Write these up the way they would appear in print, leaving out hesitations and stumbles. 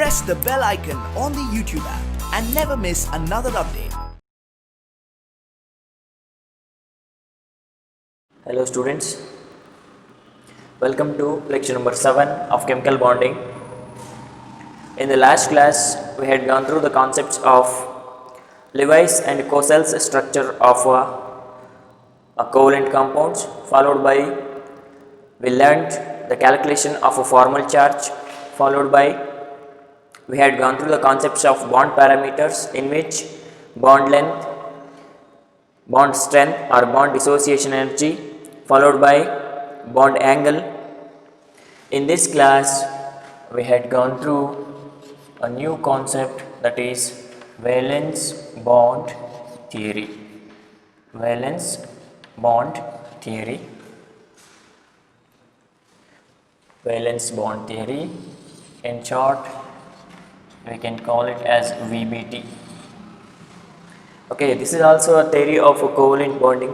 press the bell icon on the YouTube app and never miss another update. Hello students, welcome to lecture number 7 of chemical bonding. In the last class we had gone through the concepts of Lewis and Cosell's structure of a covalent compounds, followed by we learned the calculation of a formal charge, followed by we had gone through the concepts of bond parameters, in which bond length, bond strength or bond dissociation energy, followed by bond angle. In this class we had gone through a new concept, that is valence bond theory. Valence bond theory. Valence bond theory, in short we can call it as VBT. Okay, this is also a theory of a covalent bonding.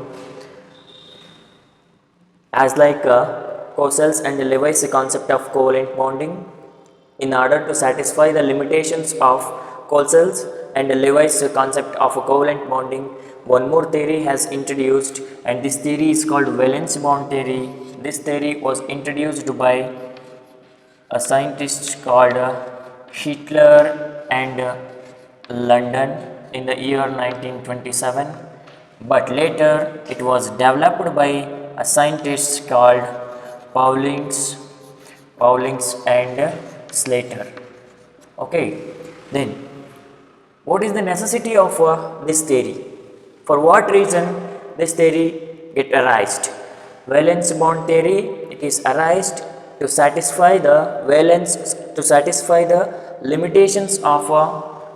As like Cosell's and Lewis concept of covalent bonding, in order to satisfy the limitations of Cosell's and Lewis concept of a covalent bonding, one more theory has introduced, and this theory is called valence bond theory. This theory was introduced by a scientist called Hitler and London in the year 1927, but later it was developed by a scientist called Pauling and Slater. Okay, then what is the necessity of this theory? For what reason this theory get arised? Valence bond theory, it is arised to satisfy the limitations of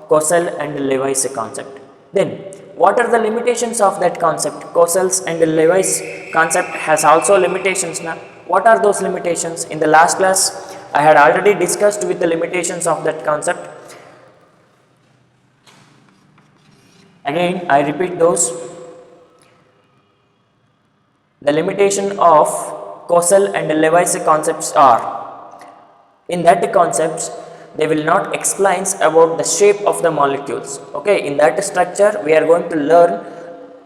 Cosell and Lewis concept. Then what are the limitations of that concept? Cosell's and Lewis concept has also limitations now. What are those limitations? In the last class I had already discussed with the limitations of that concept. Again I repeat those. The limitation of Cosell and Lewis concepts are, in that concepts they will not explain about the shape of the molecules. Okay, in that structure we are going to learn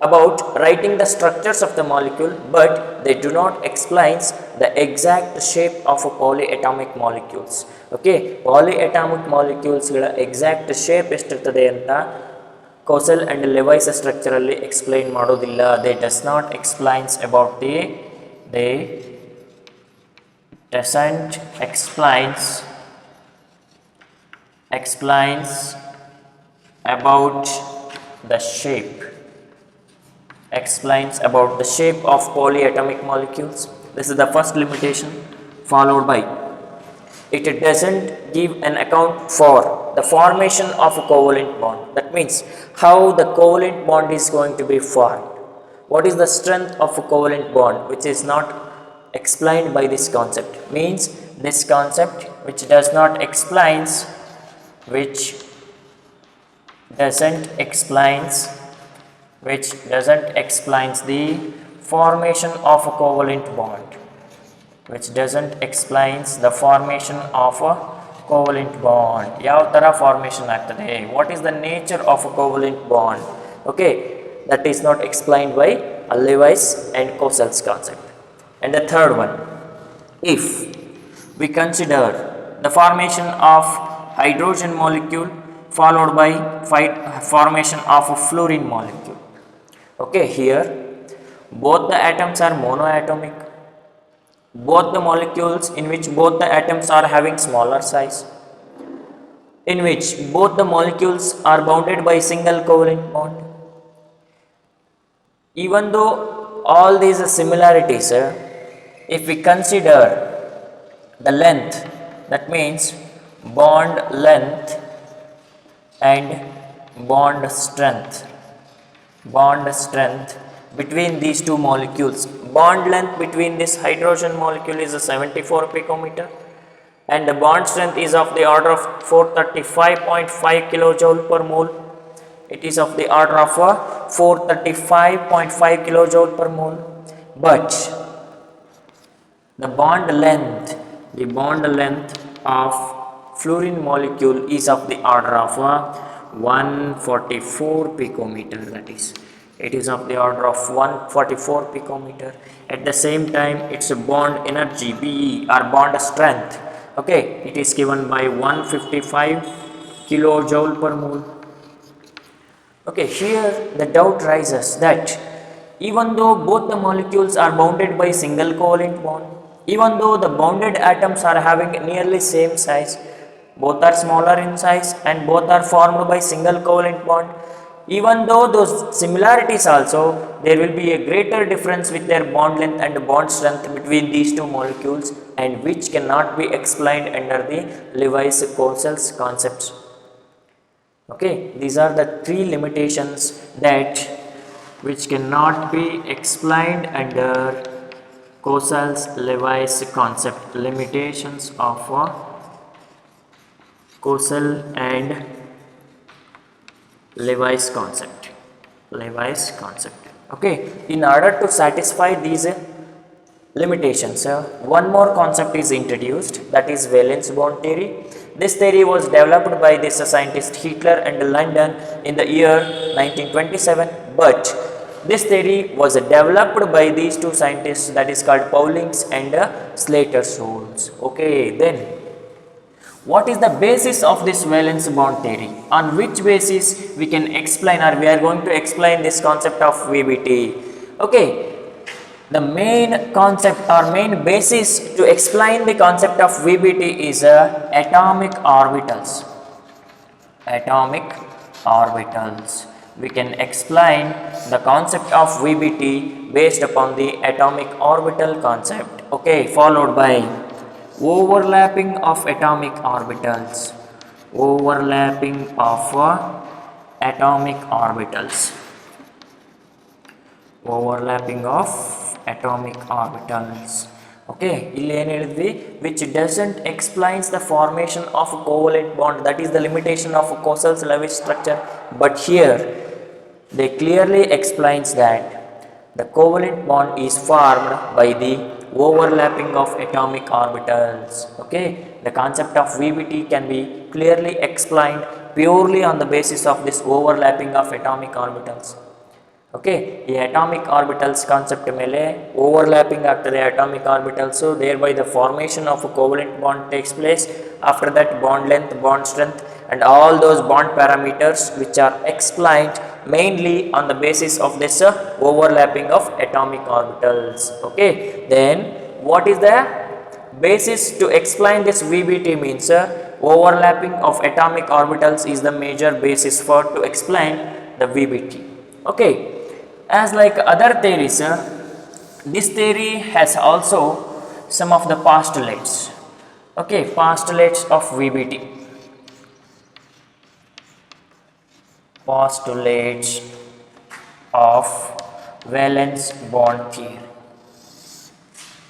about writing the structures of the molecule, but they do not explain the exact shape of a polyatomic molecules. Okay, polyatomic molecules exact shape ಎಷ್ಟಿರ್ತದೆ ಅಂತ Cosell and Lewis structure ಅಲ್ಲಿ explain ಮಾಡೋದಿಲ್ಲ. They does not explains about they doesn't explains about the shape, explains about the shape of polyatomic molecules. This is the first limitation, followed by it doesn't give an account for the formation of a covalent bond. That means how the covalent bond is going to be formed. What is the strength of a covalent bond, which is not explained by this concept. Means this concept which doesn't explains the formation of a covalent bond, ಯಾವ ತರ formation ಆಗ್ತದೆ, what is the nature of a covalent bond. Okay, that is not explained by Lewis and Cosell's concept. And the third one, if we consider the formation of hydrogen molecule followed by formation of a fluorine molecule. Okay, here both the atoms are monoatomic, both the molecules in which both the atoms are having smaller size, in which both the molecules are bounded by single covalent bond. Even though all these similarities, if we consider the length, that means bond length and bond strength between these two molecules, bond length between this hydrogen molecule is 74 picometer and the bond strength is of the order of 435.5 kilojoule per mole. It is of the order of 435.5 kilojoule per mole, but the bond length of fluorine molecule is of the order of 144 picometer, that is, it is of the order of 144 picometer. At the same time, its bond energy Be or bond strength, okay, it is given by 155 kilojoule per mole. Okay, here the doubt rises that even though both the molecules are bounded by single covalent bond, even though the bounded atoms are having nearly same size, both are smaller in size and both are formed by single covalent bond, even though those similarities also, there will be a greater difference with their bond length and bond strength between these two molecules, and which cannot be explained under the Lewis-Courcelles concepts. Okay, these are the three limitations that which cannot be explained under Courcelles-Lewis concept. Limitations of Courcelles and Lewis concept. Lewis concept. Okay, in order to satisfy these limitations, one more concept is introduced, that is valence bond theory. This theory was developed by this scientist Hitler and London in the year 1927, but this theory was developed by these two scientists, that is called Paulings and Slater-Scholes. Okay, then what is the basis of this valence bond theory? On which basis we can explain, or we are going to explain this concept of VBT? Okay, the main concept or main basis to explain the concept of VBT is atomic orbitals. Atomic orbitals. We can explain the concept of VBT based upon the atomic orbital concept. Okay, followed by overlapping of atomic orbitals. Overlapping of atomic orbitals. Overlapping of atomic orbitals. Okay, which doesn't explains the formation of a covalent bond, that is the limitation of a Courcelles-Lewis structure, but here they clearly explains that the covalent bond is formed by the overlapping of atomic orbitals. Okay, the concept of VBT can be clearly explained purely on the basis of this overlapping of atomic orbitals. Okay, the atomic orbitals concept mele overlapping after the atomic orbitals, so thereby the formation of a covalent bond takes place. After that, bond length, bond strength and all those bond parameters which are explained mainly on the basis of this overlapping of atomic orbitals. Okay, then what is the basis to explain this VBT means overlapping of atomic orbitals is the major basis for to explain the VBT. Okay, as like other theories, this theory has also some of the postulates. Okay, postulates of VBT. Postulates of valence bond theory.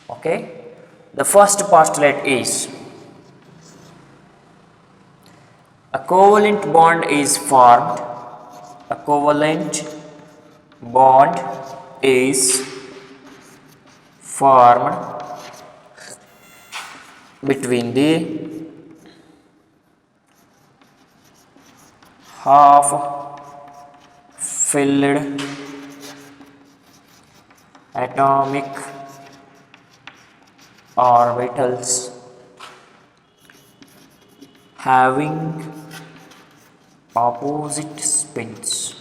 Okay, the first postulate is a covalent bond is formed. A covalent bond is formed between the half-filled atomic orbitals having opposite spins.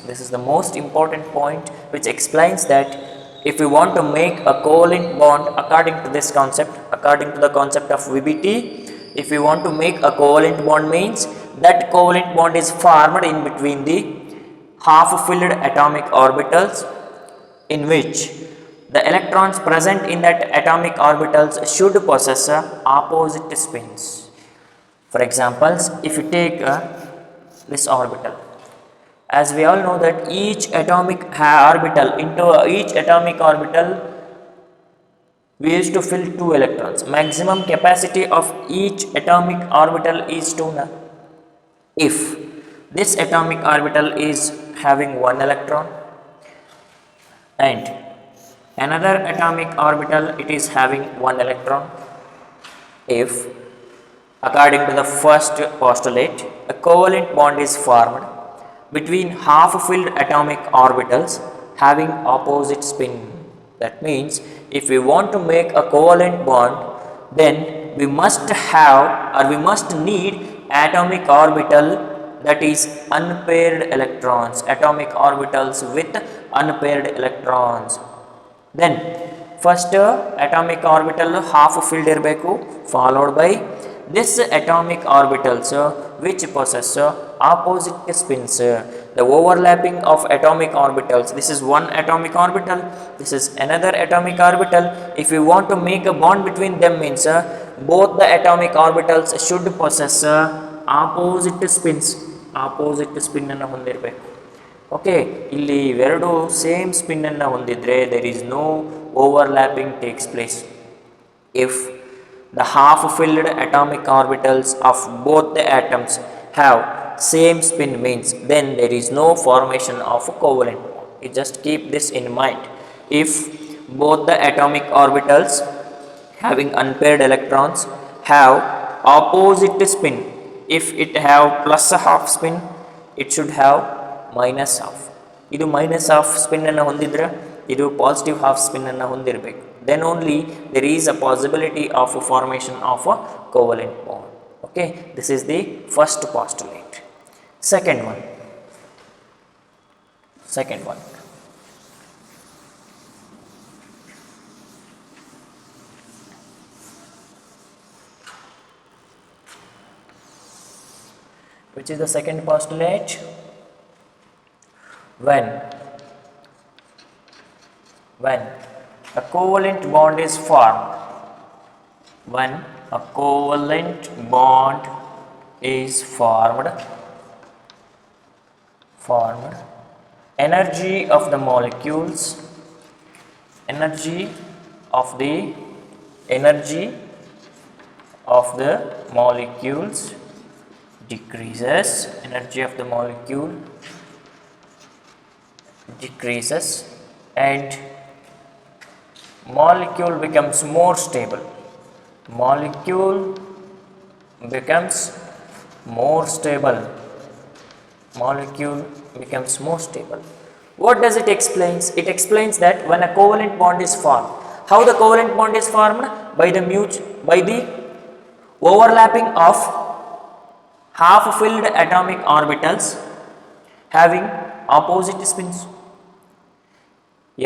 This is the most important point which explains that if we want to make a covalent bond according to this concept, according to the concept of VBT, if we want to make a covalent bond means that covalent bond is formed in between the half-filled atomic orbitals, in which the electrons present in that atomic orbitals should possess opposite spins. For example, if you take this orbital, as we all know that each atomic orbital, into each atomic orbital we used to fill 2 electrons. Maximum capacity of each atomic orbital is 2. If this atomic orbital is having 1 electron and another atomic orbital it is having 1 electron, if, according to the first postulate, a covalent bond is formed between half-filled atomic orbitals having opposite spin. That means if we want to make a covalent bond, then we must have or we must need atomic orbital that is unpaired electrons, atomic orbitals with unpaired electrons. Then first atomic orbital half filled irbeku, followed by this atomic orbitals which possess opposite spins. The overlapping of atomic orbitals, this is one atomic orbital, this is another atomic orbital. If we want to make a bond between them, means both the atomic orbitals should possess opposite spins, opposite spin ಅನ್ನು ಹೊಂದಿರಬೇಕು. Okay, ಇಲ್ಲಿ ಇವೆರಡು same spin ಅನ್ನು ಹೊಂದಿದ್ರೆ there is no overlapping takes place. If the half filled atomic orbitals of both the atoms have same spin, means then there is no formation of a covalent bond. You just keep this in mind. If both the atomic orbitals having unpaired electrons have opposite spin, if it have plus a half spin, it should have minus half. ಇದು minus half spin ಅನ್ನು ಹೊಂದಿದ್ರೆ ಇದು positive half spin ಅನ್ನು ಹೊಂದಿರಬೇಕು. Then only there is a possibility of a formation of a covalent bond. Okay, this is the first postulate. Second one, which is the second postulate? When a covalent bond is formed, when a covalent bond is formed, energy of the molecules decreases, energy of the molecule decreases and molecule becomes more stable. What does it explains? It explains that when a covalent bond is formed, how the covalent bond is formed? By the overlapping of half filled atomic orbitals having opposite spins.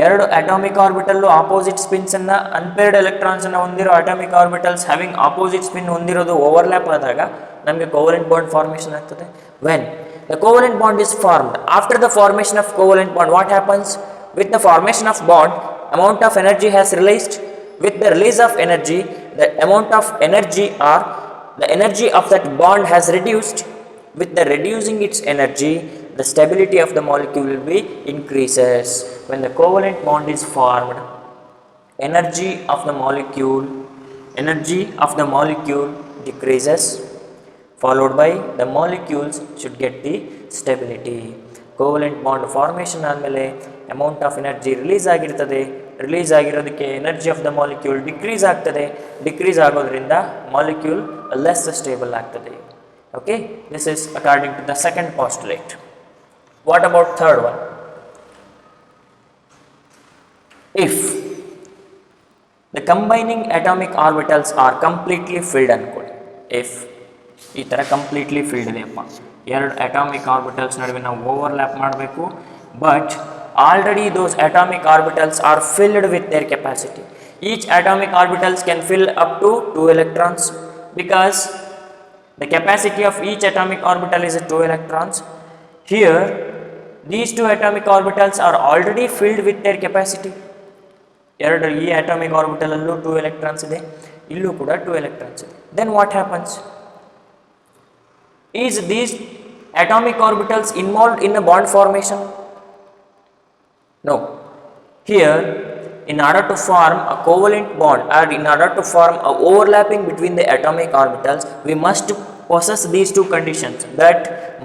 ಎರಡು atomic orbital opposite spins ಅನ್ನ unpaired electrons ಅನ್ನ ಹೊಂದಿರೋ atomic orbitals having opposite spin ಹೊಂದಿರೋದು overlap ಆದಾಗ ನಮಗೆ covalent bond formation ಆಗ್ತದೆ. When the covalent bond is formed, after the formation of covalent bond what happens? With the formation of bond amount of energy has released. With the release of energy, the amount of energy or the energy of that bond has reduced. With the reducing its energy, the stability of the molecule will be increases. When the covalent bond is formed, energy of the molecule decreases, followed by the molecules should get the stability. Covalent bond formation ಆದಮೇಲೆ amount of energy release ಆಗಿರ್ತದೆ. Release ಆಗಿರೋದಕ್ಕೆ energy of the molecule decrease ಆಗ್ತದೆ. Decrease ಆಗೋದ್ರಿಂದ molecule less stable ಆಗ್ತದೆ. Okay, this is according to the second postulate. What about third one? If the combining atomic orbitals are completely filled ಅನ್ಕೊಳ್ಳಿ. If ಈ ಥರ completely filled ಇದೆಯಪ್ಪ, ಎರಡು atomic orbitals ನಡುವೆ ನಾವು ಓವರ್ಲ್ಯಾಪ್ ಮಾಡಬೇಕು, but already those atomic orbitals are filled with their capacity. Each atomic orbitals can fill up to 2 electrons because the capacity of each atomic orbital is 2 electrons. Here these 2 atomic orbitals are already filled with their capacity. ಎರಡು ಈ atomic orbital ಅಲ್ಲೂ 2 electrons ಇದೆ, ಇಲ್ಲೂ ಕೂಡ 2 electrons ಇದೆ. Then what happens? Is these atomic orbitals involved in a bond formation? No. Here, in order to form a covalent bond or in order to form a overlapping between the atomic orbitals, we must possess these two conditions. That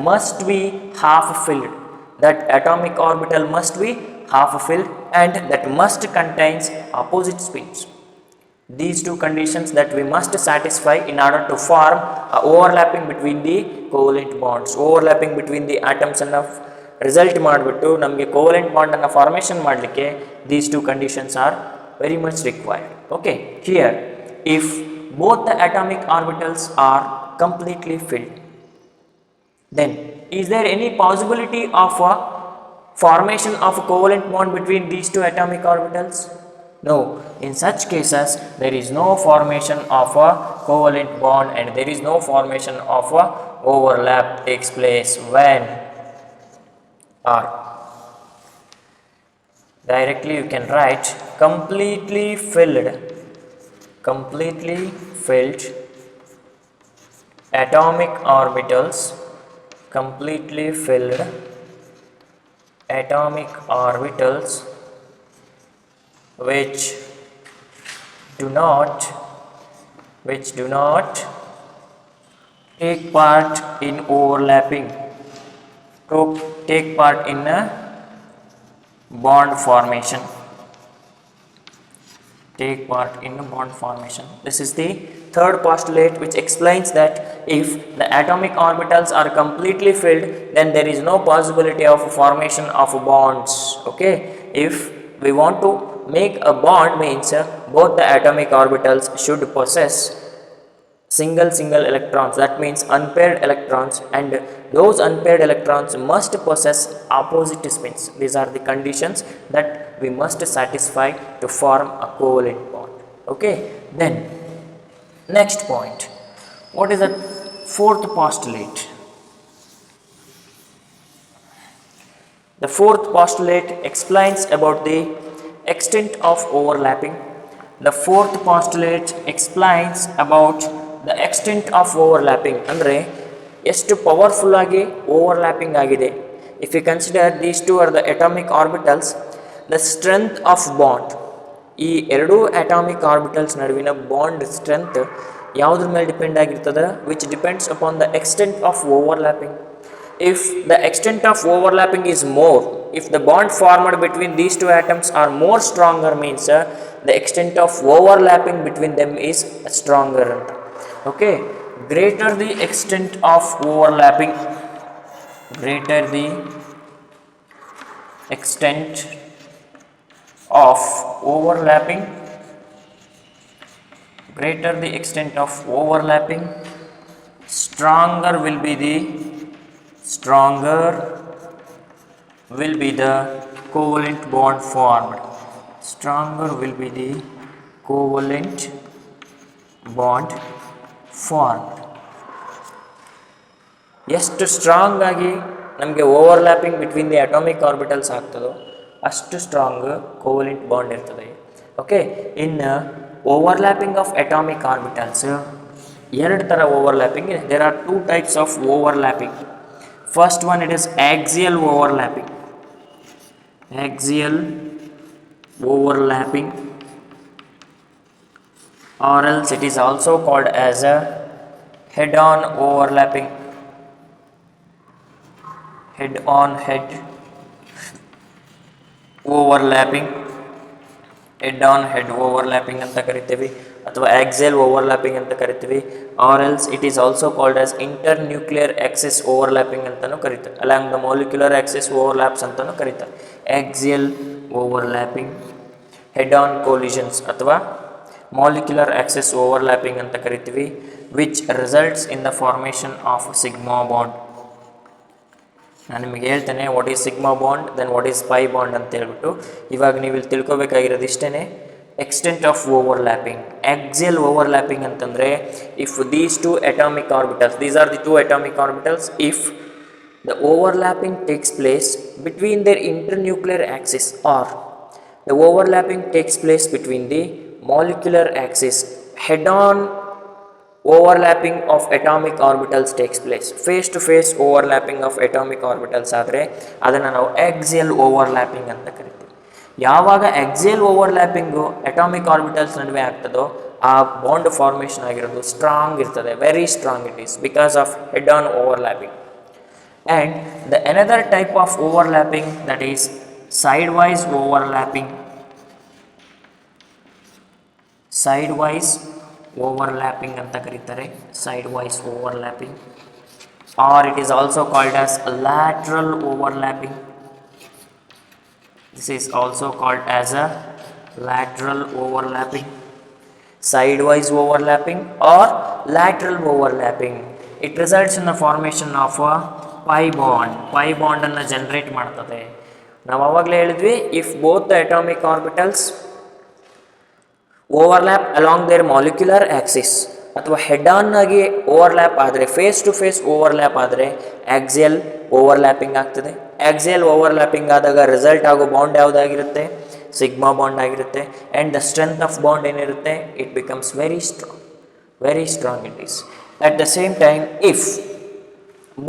must be half filled. That atomic orbital must be half filled and that must contains opposite spins. these two conditions that we must satisfy in order to form a overlapping between the covalent bonds. Overlapping between the atoms ಅನ್ನು result ಮಾಡಿಬಿಟ್ಟು ನಮಗೆ covalent bond ಅನ್ನು formation ಮಾಡಲಿಕ್ಕೆ these two conditions are very much required. Okay, here if both the atomic orbitals are completely filled, then is there any possibility of a formation of a covalent bond between these two atomic orbitals? No. In such cases, there is no formation of a covalent bond and there is no formation of a overlap takes place when or directly you can write completely filled atomic orbitals, completely filled atomic orbitals which do not take part in overlapping, to take part in a bond formation, take part in a bond formation. This is the third postulate which explains that if the atomic orbitals are completely filled, then there is no possibility of formation of bonds. Okay, if we want to make a bond, means both the atomic orbitals should possess single electrons, that means unpaired electrons, and those unpaired electrons must possess opposite spins. These are the conditions that we must satisfy to form a covalent bond. Okay, then next point, what is the fourth postulate? The fourth postulate explains about the extent of overlapping. The fourth postulate explains about the extent of overlapping, ಅಂದರೆ ಎಷ್ಟು powerful ಆಗಿ overlapping ಆಗಿದೆ. If you consider these two are the atomic orbitals, the strength of bond, ಈ ಎರಡೂ atomic orbitals ನಡುವಿನ bond strength ಯಾವುದ್ರ ಮೇಲೆ depend ಆಗಿರ್ತದೆ? Which depends upon the extent of overlapping. If the extent of overlapping is more, if the bond formed between these two atoms are more stronger, means the extent of overlapping between them is stronger. Okay, greater the extent of overlapping, greater the extent of overlapping, greater the extent of overlapping, stronger will be the covalent bond formed. Stronger will be the covalent bond formed. ಎಷ್ಟು strong ಆಗಿ ನಮಗೆ overlapping between the atomic orbitals ಆಗ್ತದೋ ಅಷ್ಟು strong covalent bond ಇರ್ತದೆ. Okay, in overlapping of atomic orbitals ಎರಡು ಥರ overlapping ಇದೆ. There are two types of overlapping. First one, it is axial overlapping. Axial overlapping, or else it is also called as a head-on overlapping. Head-on head overlapping, head-on head overlapping ಅಂತ ಕರಿತೀವಿ, ಅಥವಾ axial overlapping ಅಂತ ಕರಿತೀವಿ. Or else it is also called as internuclear axis overlapping ಅಂತಾನೂ ಕರೀತಾರೆ. along the molecular axis overlaps ಅಂತಾನೂ ಕರೀತಾರೆ. axial overlapping, head-on collisions ಅಥವಾ molecular axis overlapping ಅಂತ ಕರಿತೀವಿ, which results in the formation of sigma bond. ನಾನು ನಿಮಗೆ ಹೇಳ್ತೇನೆ what is sigma bond, then what is pi bond ಅಂತ ಹೇಳ್ಬಿಟ್ಟು. ಇವಾಗ ನೀವು ಇಲ್ಲಿ ತಿಳ್ಕೊಬೇಕಾಗಿರೋದು ಇಷ್ಟೇ, extent of overlapping. Axial overlapping ಅಂತಂದರೆ if these two atomic orbitals, these are the two atomic orbitals, if the overlapping takes place between their internuclear axis, or the overlapping takes place between the molecular axis, head-on overlapping of atomic orbitals takes place. Face to face overlapping of atomic orbitals ಆದರೆ ಅದನ್ನು ನಾವು axial overlapping ಅಂತ ಕರಿತೀವಿ. ಯಾವಾಗ axial ಓವರ್ಲ್ಯಾಪಿಂಗು atomic orbitals ನಡುವೆ ಆಗ್ತದೋ ಆ bond formation ಆಗಿರೋದು ಸ್ಟ್ರಾಂಗ್ ಇರ್ತದೆ, very strong it is because of head on overlapping. And the another type of overlapping that is side wise overlapping. Side wise overlapping ಅಂತ ಕರೀತಾರೆ, side wise overlapping, or it is also called as lateral overlapping. This is also called as a lateral overlapping, sidewise overlapping or lateral overlapping. It results in the formation of a pi bond. Pi bond ಅನ್ನು generate ಮಾಡ್ತದೆ. ನಾವು ಆವಾಗಲೇ ಹೇಳಿದ್ವಿ, if both the atomic orbitals overlap along their molecular axis ಅಥವಾ head on ಆಗಿ overlap ಆದರೆ, face to face overlap ಆದರೆ axial overlapping ಆಗ್ತದೆ. ಆಕ್ಸಿಯಲ್ ಓವರ್ಲ್ಯಾಪಿಂಗ್ ಆದಾಗ ರಿಸಲ್ಟ್ ಆಗೋ ಬಾಂಡ್ ಯಾವುದಾಗಿರುತ್ತೆ? ಸಿಗ್ಮಾ ಬಾಂಡ್ ಆಗಿರುತ್ತೆ. And the strength of bond ಏನಿರುತ್ತೆ? It becomes very strong it is. At the same time if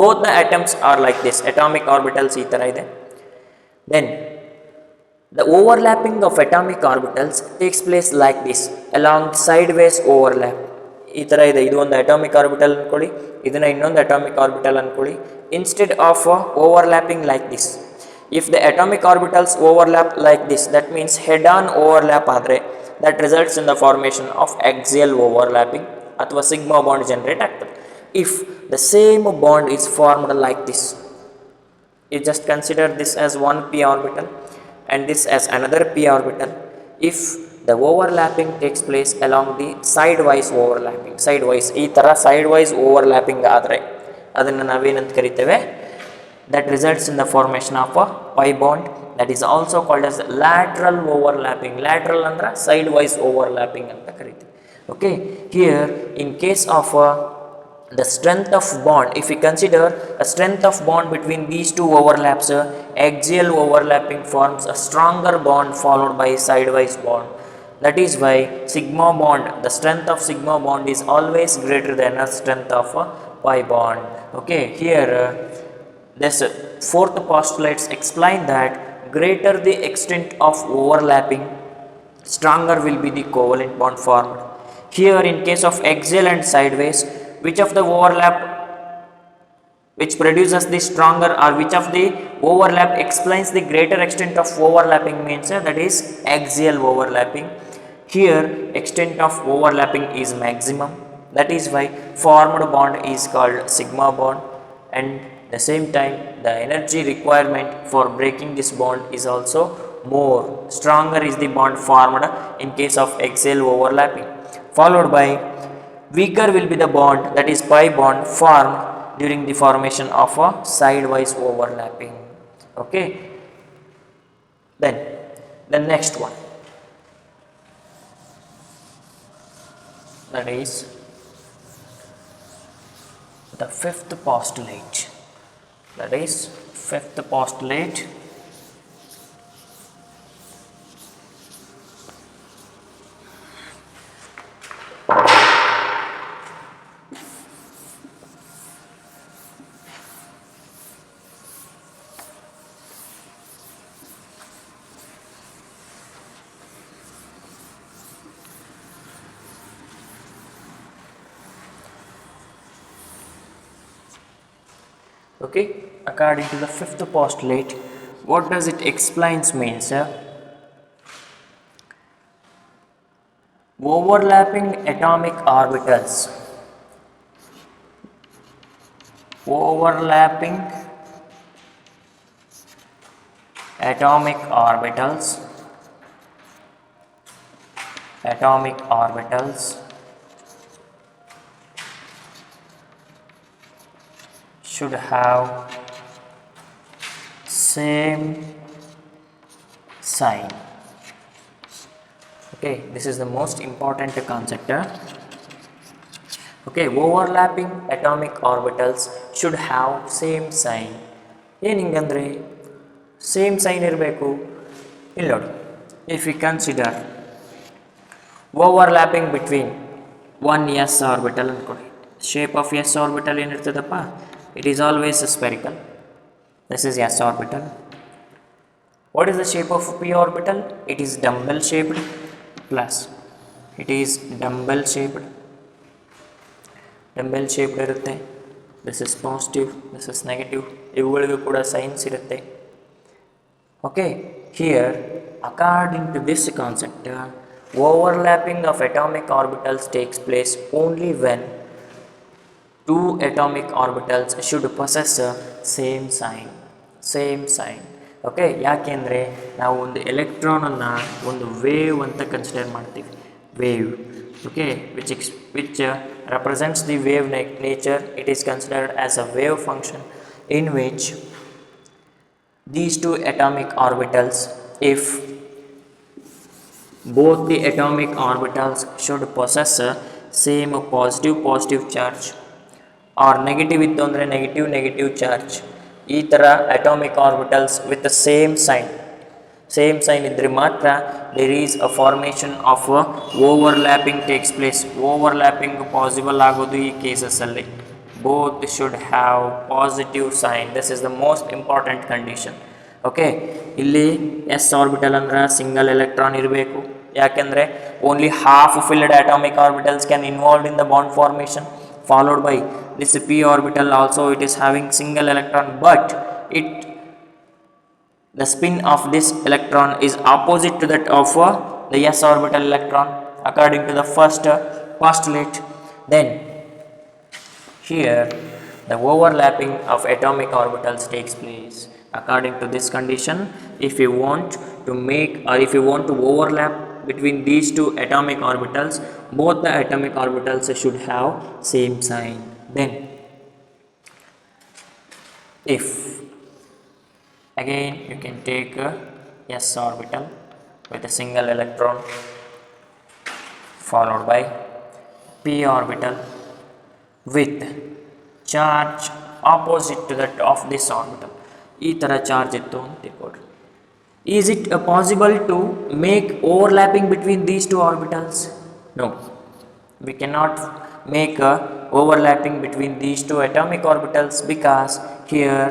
both the atoms are like this, atomic orbitals ಈ ಥರ ಇದೆ, then the overlapping of atomic orbitals takes place like this along sideways overlap. ಈ ಥರ ಇದೆ, ಇದು ಒಂದು atomic orbital ಅಂದ್ಕೊಳ್ಳಿ, ಇದನ್ನು ಇನ್ನೊಂದು ಅಟಾಮಿಕ್ ಆರ್ಬಿಟಲ್ ಅಂದ್ಕೊಳ್ಳಿ. Instead of overlapping like this, if the atomic orbitals overlap like this, that means head on overlap ಆದರೆ that results in the formation of axial overlapping ಅಥವಾ ಸಿಗ್ಮಾ ಬಾಂಡ್ ಜನರೇಟ್ ಆಗ್ತದೆ. If the same bond is formed like this, you just consider this as one p orbital and this as another p orbital. If the overlapping takes place along the sidewise overlapping, sidewise ಈ ಥರ sidewise overlapping ಆದರೆ ಅದನ್ನು ನಾವೇನಂತ ಕರಿತೇವೆ? that results in the formation of a pi bond, that is also called as lateral overlapping. lateral ಅಂದ್ರೆ sidewise overlapping ಅಂತ ಕರಿತೀವಿ. okay, here in case of the strength of bond, if we consider a strength of bond between these two overlaps, axial overlapping forms a stronger bond followed by sidewise bond. That is why sigma bond, the strength of sigma bond is always greater than the strength of a pi bond. Okay, here this fourth postulates explain that greater the extent of overlapping, stronger will be the covalent bond formed. Here in case of axial and sideways, which of the overlap which produces the stronger, or which of the overlap explains the greater extent of overlapping means that is axial overlapping. Here extent of overlapping is maximum, that is why formed bond is called sigma bond, and the same time the energy requirement for breaking this bond is also more, stronger is the bond formed in case of axial overlapping, followed by weaker will be the bond, that is pi bond, formed during the formation of a sidewise overlapping. Okay, then the next one, that is the fifth postulate, that is fifth postulate. Okay, according to the fifth postulate, what does it explains means? Overlapping atomic orbitals, overlapping atomic orbitals, should have same sign. Okay, this is the most important concept. Okay, overlapping atomic orbitals should have same sign. ಏನು ಹಿಂಗಂದ್ರೆ same sign ಇರಬೇಕು? ಇಲ್ಲಿ ನೋಡಿ, if you consider overlapping between one S orbital ಅಂದ್ಕೊಳ್ಳಿ. Shape of S orbital ಏನಿರ್ತದಪ್ಪ? It is always spherical. This is s orbital. What is the shape of p orbital? It is dumbbell shaped plus. It is dumbbell shaped. Dumbbell shaped irutte. This is positive. This is negative. ಇವುಗಳಿಗೂ ಕೂಡ science ಇರುತ್ತೆ. Okay. Here, according to this concept, Overlapping of atomic orbitals takes place only when two atomic orbitals should possess a same sign. Okay, ಯಾಕೆಂದರೆ ನಾವು ಒಂದು ಎಲೆಕ್ಟ್ರಾನನ್ನು ಒಂದು wave ಅಂತ consider ಮಾಡ್ತೀವಿ. Wave, okay, which represents the wave nature. It is considered as a wave function in which these two atomic orbitals, if both the atomic orbitals should possess a same positive charge or negative ಇತ್ತು ಅಂದರೆ negative charge, ಈ ಥರ atomic orbitals with the same sign ಇದ್ದರೆ ಮಾತ್ರ there is a formation of overlapping takes place. Overlapping possible ಆಗೋದು ಈ ಕೇಸಸ್ಸಲ್ಲಿ. Both should have positive sign. This is the most important condition. Okay, ಇಲ್ಲಿ ಎಸ್ ಆರ್ಬಿಟಲ್ ಅಂದ್ರೆ single electron ಇರಬೇಕು. ಯಾಕೆಂದರೆ only half filled atomic orbitals can involved in the bond formation, followed by this p orbital also it is having single electron, but the spin of this electron is opposite to that of the s orbital electron according to the first postulate. Then here the overlapping of atomic orbitals takes place. According to this condition, if you want to make or if you want to overlap between these two atomic orbitals, both the atomic orbitals should have same sign. Then if again you can take a s orbital with a single electron followed by p orbital with charge opposite to that of this orbital. ಈ ಥರ charge ಇತ್ತು ಅಂತ ತಿಳ್ಕೊಡ್ರಿ. Is it possible to make overlapping between these two orbitals? No, we cannot make a overlapping between these two atomic orbitals because here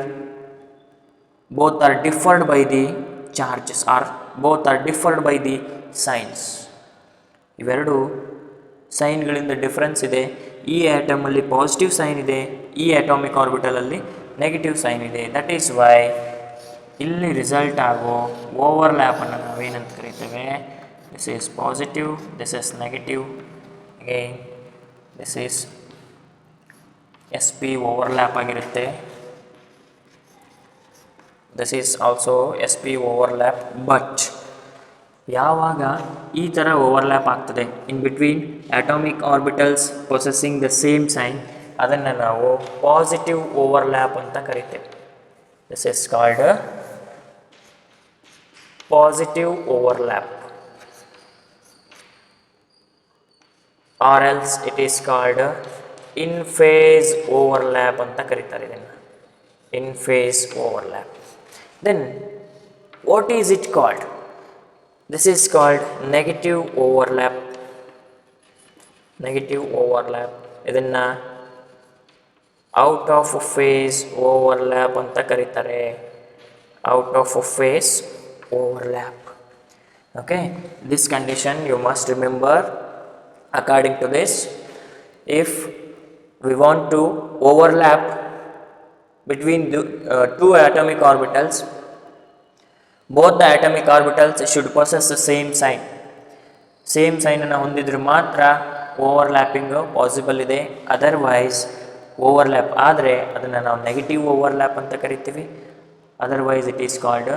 both are differed by the charges or both are differed by the signs. ಇವೆರಡು ಸೈನ್ಗಳಿಂದ difference ಇದೆ. ಈ ಆಟಮಲ್ಲಿ positive sign ಇದೆ, ಈ atomic ಆರ್ಬಿಟಲಲ್ಲಿ negative sign ಇದೆ. That is why ಇಲ್ಲಿ result ಆಗೋ ಓವರ್ಲ್ಯಾಪನ್ನು ನಾವೇನಂತ ಕರಿತೇವೆ, this is positive, this is negative, again this is S P overlap ಆಗಿರುತ್ತೆ, this is also S P overlap. But ಯಾವಾಗ ಈ ಥರ ಓವರ್ಲ್ಯಾಪ್ ಆಗ್ತದೆ in between atomic orbitals possessing the same sign, ಅದನ್ನು ನಾವು ಪಾಸಿಟಿವ್ ಓವರ್ಲ್ಯಾಪ್ ಅಂತ ಕರಿತೇವೆ. This is called positive overlap, or else it is called in phase overlap ಅಂತ ಕರೀತಾರೆ ಇದನ್ನು, in phase overlap. Then what is it called? This is called negative overlap. Negative overlap. ಇದನ್ನು out of phase overlap ಅಂತ ಕರೀತಾರೆ. Out of phase overlap. Okay, this condition you must remember. According to this, if we want to overlap between two atomic orbitals, both the atomic orbitals should possess the same sign. Same ಸೈನನ್ನು ಹೊಂದಿದ್ರೆ ಮಾತ್ರ overlapping possible ಇದೆ. Otherwise overlap ಆದರೆ ಅದನ್ನು ನಾವು negative overlap ಅಂತ ಕರಿತೀವಿ. Otherwise it is called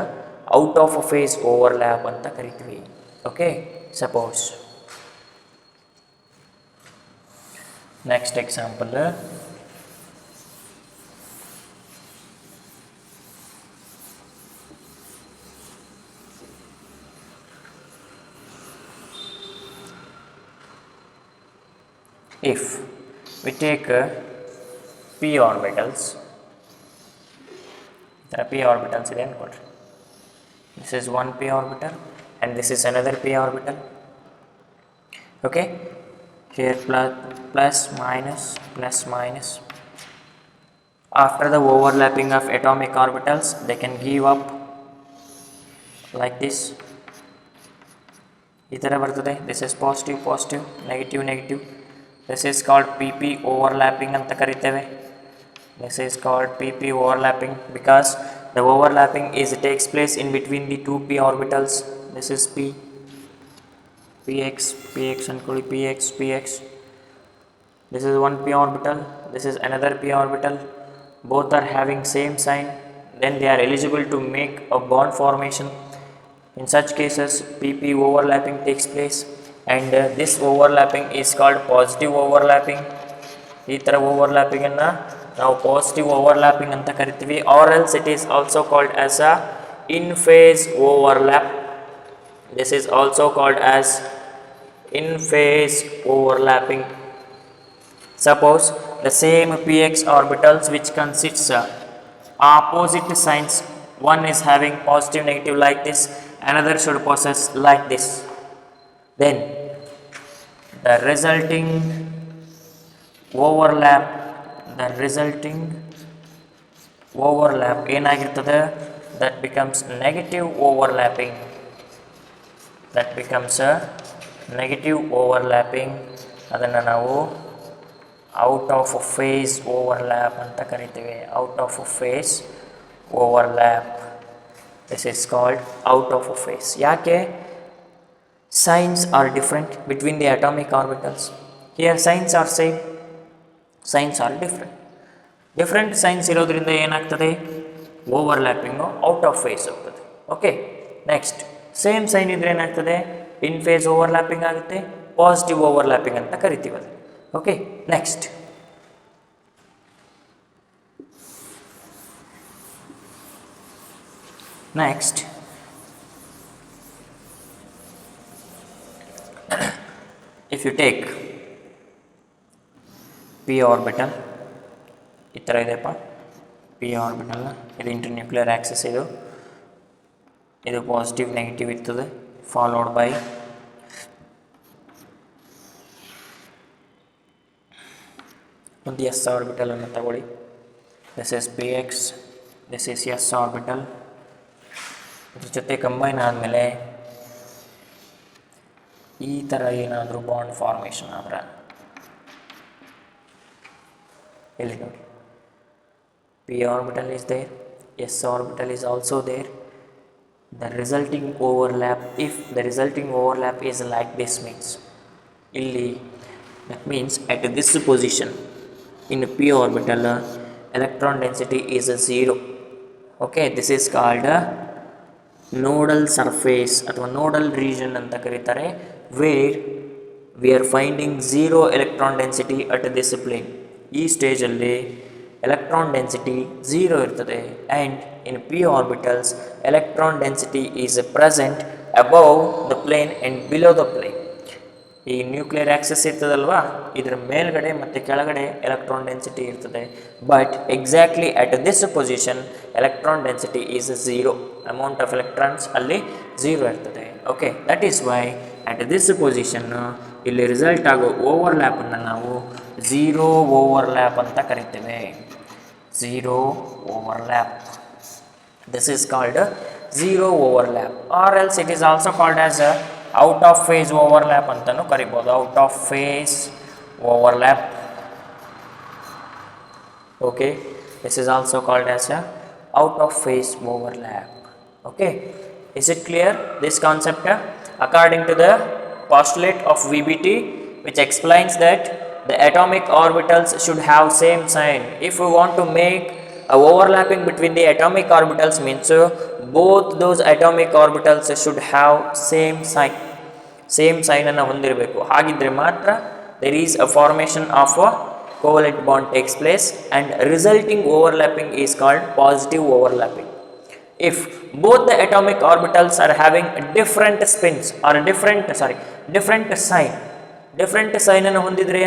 out of phase overlap ಅಂತ ಕರಿತೀವಿ. Okay, suppose next example, if we take p orbitals, there are p orbitals ಇದೆ ಅನ್ಕೊಳ್ರಿ. This is one p orbital and this is another p orbital. Okay, here plus minus. After the overlapping of atomic orbitals, they can give up like this. ಈ ಥರ ಬರ್ತದೆ. This is positive, negative. This is called PP overlapping ಅಂತ ಕರಿತೇವೆ. This is called PP overlapping because the overlapping takes place in between the two p orbitals. This is P. px ಅನ್ಕೊಳ್ಳಿ, px. This is one p orbital, this is another p orbital, both are having same sign, then they are eligible to make a bond formation. In such cases pp overlapping takes place, and this overlapping is called positive overlapping. ಈ ಥರ overlapping ಅನ್ನು ನಾವು positive overlapping ಅಂತ ಕರಿತೀವಿ, or else it is also called as a in phase overlap. This is also called as in phase overlapping. Suppose the same px orbitals which consists opposite signs, one is having positive negative like this, another should possess like this, then the resulting overlap ಏನಾಗಿರ್ತದೆ, that becomes negative overlapping, ಅದನ್ನು ನಾವು out of phase overlap ಅಂತ ಕರಿತೀವಿ. Out of phase overlap, this is called out of phase. ಯಾಕೆ? Signs are different between the atomic orbitals. Here signs are same, signs are different signs ಇರೋದ್ರಿಂದ ಏನಾಗ್ತದೆ, overlapping out of phase ಹೋಗ್ತದೆ. Okay, next same sign ಇದ್ರೆ ಏನಾಗ್ತದೆ, in phase overlapping ಆಗುತ್ತೆ, positive overlapping ಅಂತ ಕರಿತೀವಿ ಅದು. Okay, next if you take p orbital, ಈ ಥರ ಇದೆಪ್ಪ p orbital, ಇದು ಇಂಟರ್ನ್ಯೂಕ್ಲಿಯರ್ ಆಕ್ಸಿಸ್, ಇದು ಪಾಸಿಟಿವ್ ನೆಗೆಟಿವ್ ಇರ್ತದೆ, ಫಾಲೋಡ್ ಬೈ ಒಂದು ಎಸ್ ಆರ್ಬಿಟಲನ್ನು ತಗೊಳ್ಳಿ. This is p x, this is s orbital. ಇದ್ರ ಜೊತೆ ಕಂಬೈನ್ ಆದಮೇಲೆ ಈ ಥರ ಏನಾದರೂ ಬಾಂಡ್ ಫಾರ್ಮೇಷನ್ ಆದರೆ, ಇಲ್ಲಿ ನೋಡಿ, p orbital is there, s orbital is also there. The resulting overlap, if the resulting overlap is like this means, illi that means at this position in p orbital electron density is 0. Okay, this is called a nodal surface ಅಥವಾ nodal region ಅಂತ ಕರೀತಾರೆ, where we are finding 0 electron density at this plane. ಈ ಸ್ಟೇಜಲ್ಲಿ electron density 0 ಇರ್ತದೆ, and in p orbitals electron density is present above the plane and below the plane. ಈ nuclear axis ಇರ್ತದಲ್ವಾ, ಇದರ ಮೇಲ್ಗಡೆ ಮತ್ತು ಕೆಳಗಡೆ ಎಲೆಕ್ಟ್ರಾನ್ ಡೆನ್ಸಿಟಿ ಇರ್ತದೆ, but exactly at this position electron density is 0. Amount of electrons ಅಲ್ಲಿ 0 ಇರ್ತದೆ. Okay, that is why at this ಪೊಸಿಷನ್ನು ಇಲ್ಲಿ ರಿಸಲ್ಟ್ ಆಗೋ ಓವರ್ಲ್ಯಾಪನ್ನು ನಾವು 0 ಓವರ್ಲ್ಯಾಪ್ ಅಂತ ಕರಿತೇವೆ. 0 overlap. This is called a 0 overlap, or else it is also called as a out of phase overlap ಅಂತನೂ ಕರಿಬೋದು. out of phase overlap. Okay, this is also called as a out of phase overlap. Okay, is it clear this concept? According to the postulate of VBT, which explains that the atomic orbitals should have same sign. If we want to make a overlapping between the atomic orbitals, means both those atomic orbitals should have same sign ಅನ್ನು ಹೊಂದಿರಬೇಕು. ಹಾಗಿದ್ರೆ ಮಾತ್ರ there is a formation of a covalent bond takes place, and resulting overlapping is called positive overlapping. If both the atomic orbitals are having different spins or different sign ಅನ್ನು ಹೊಂದಿದ್ರೆ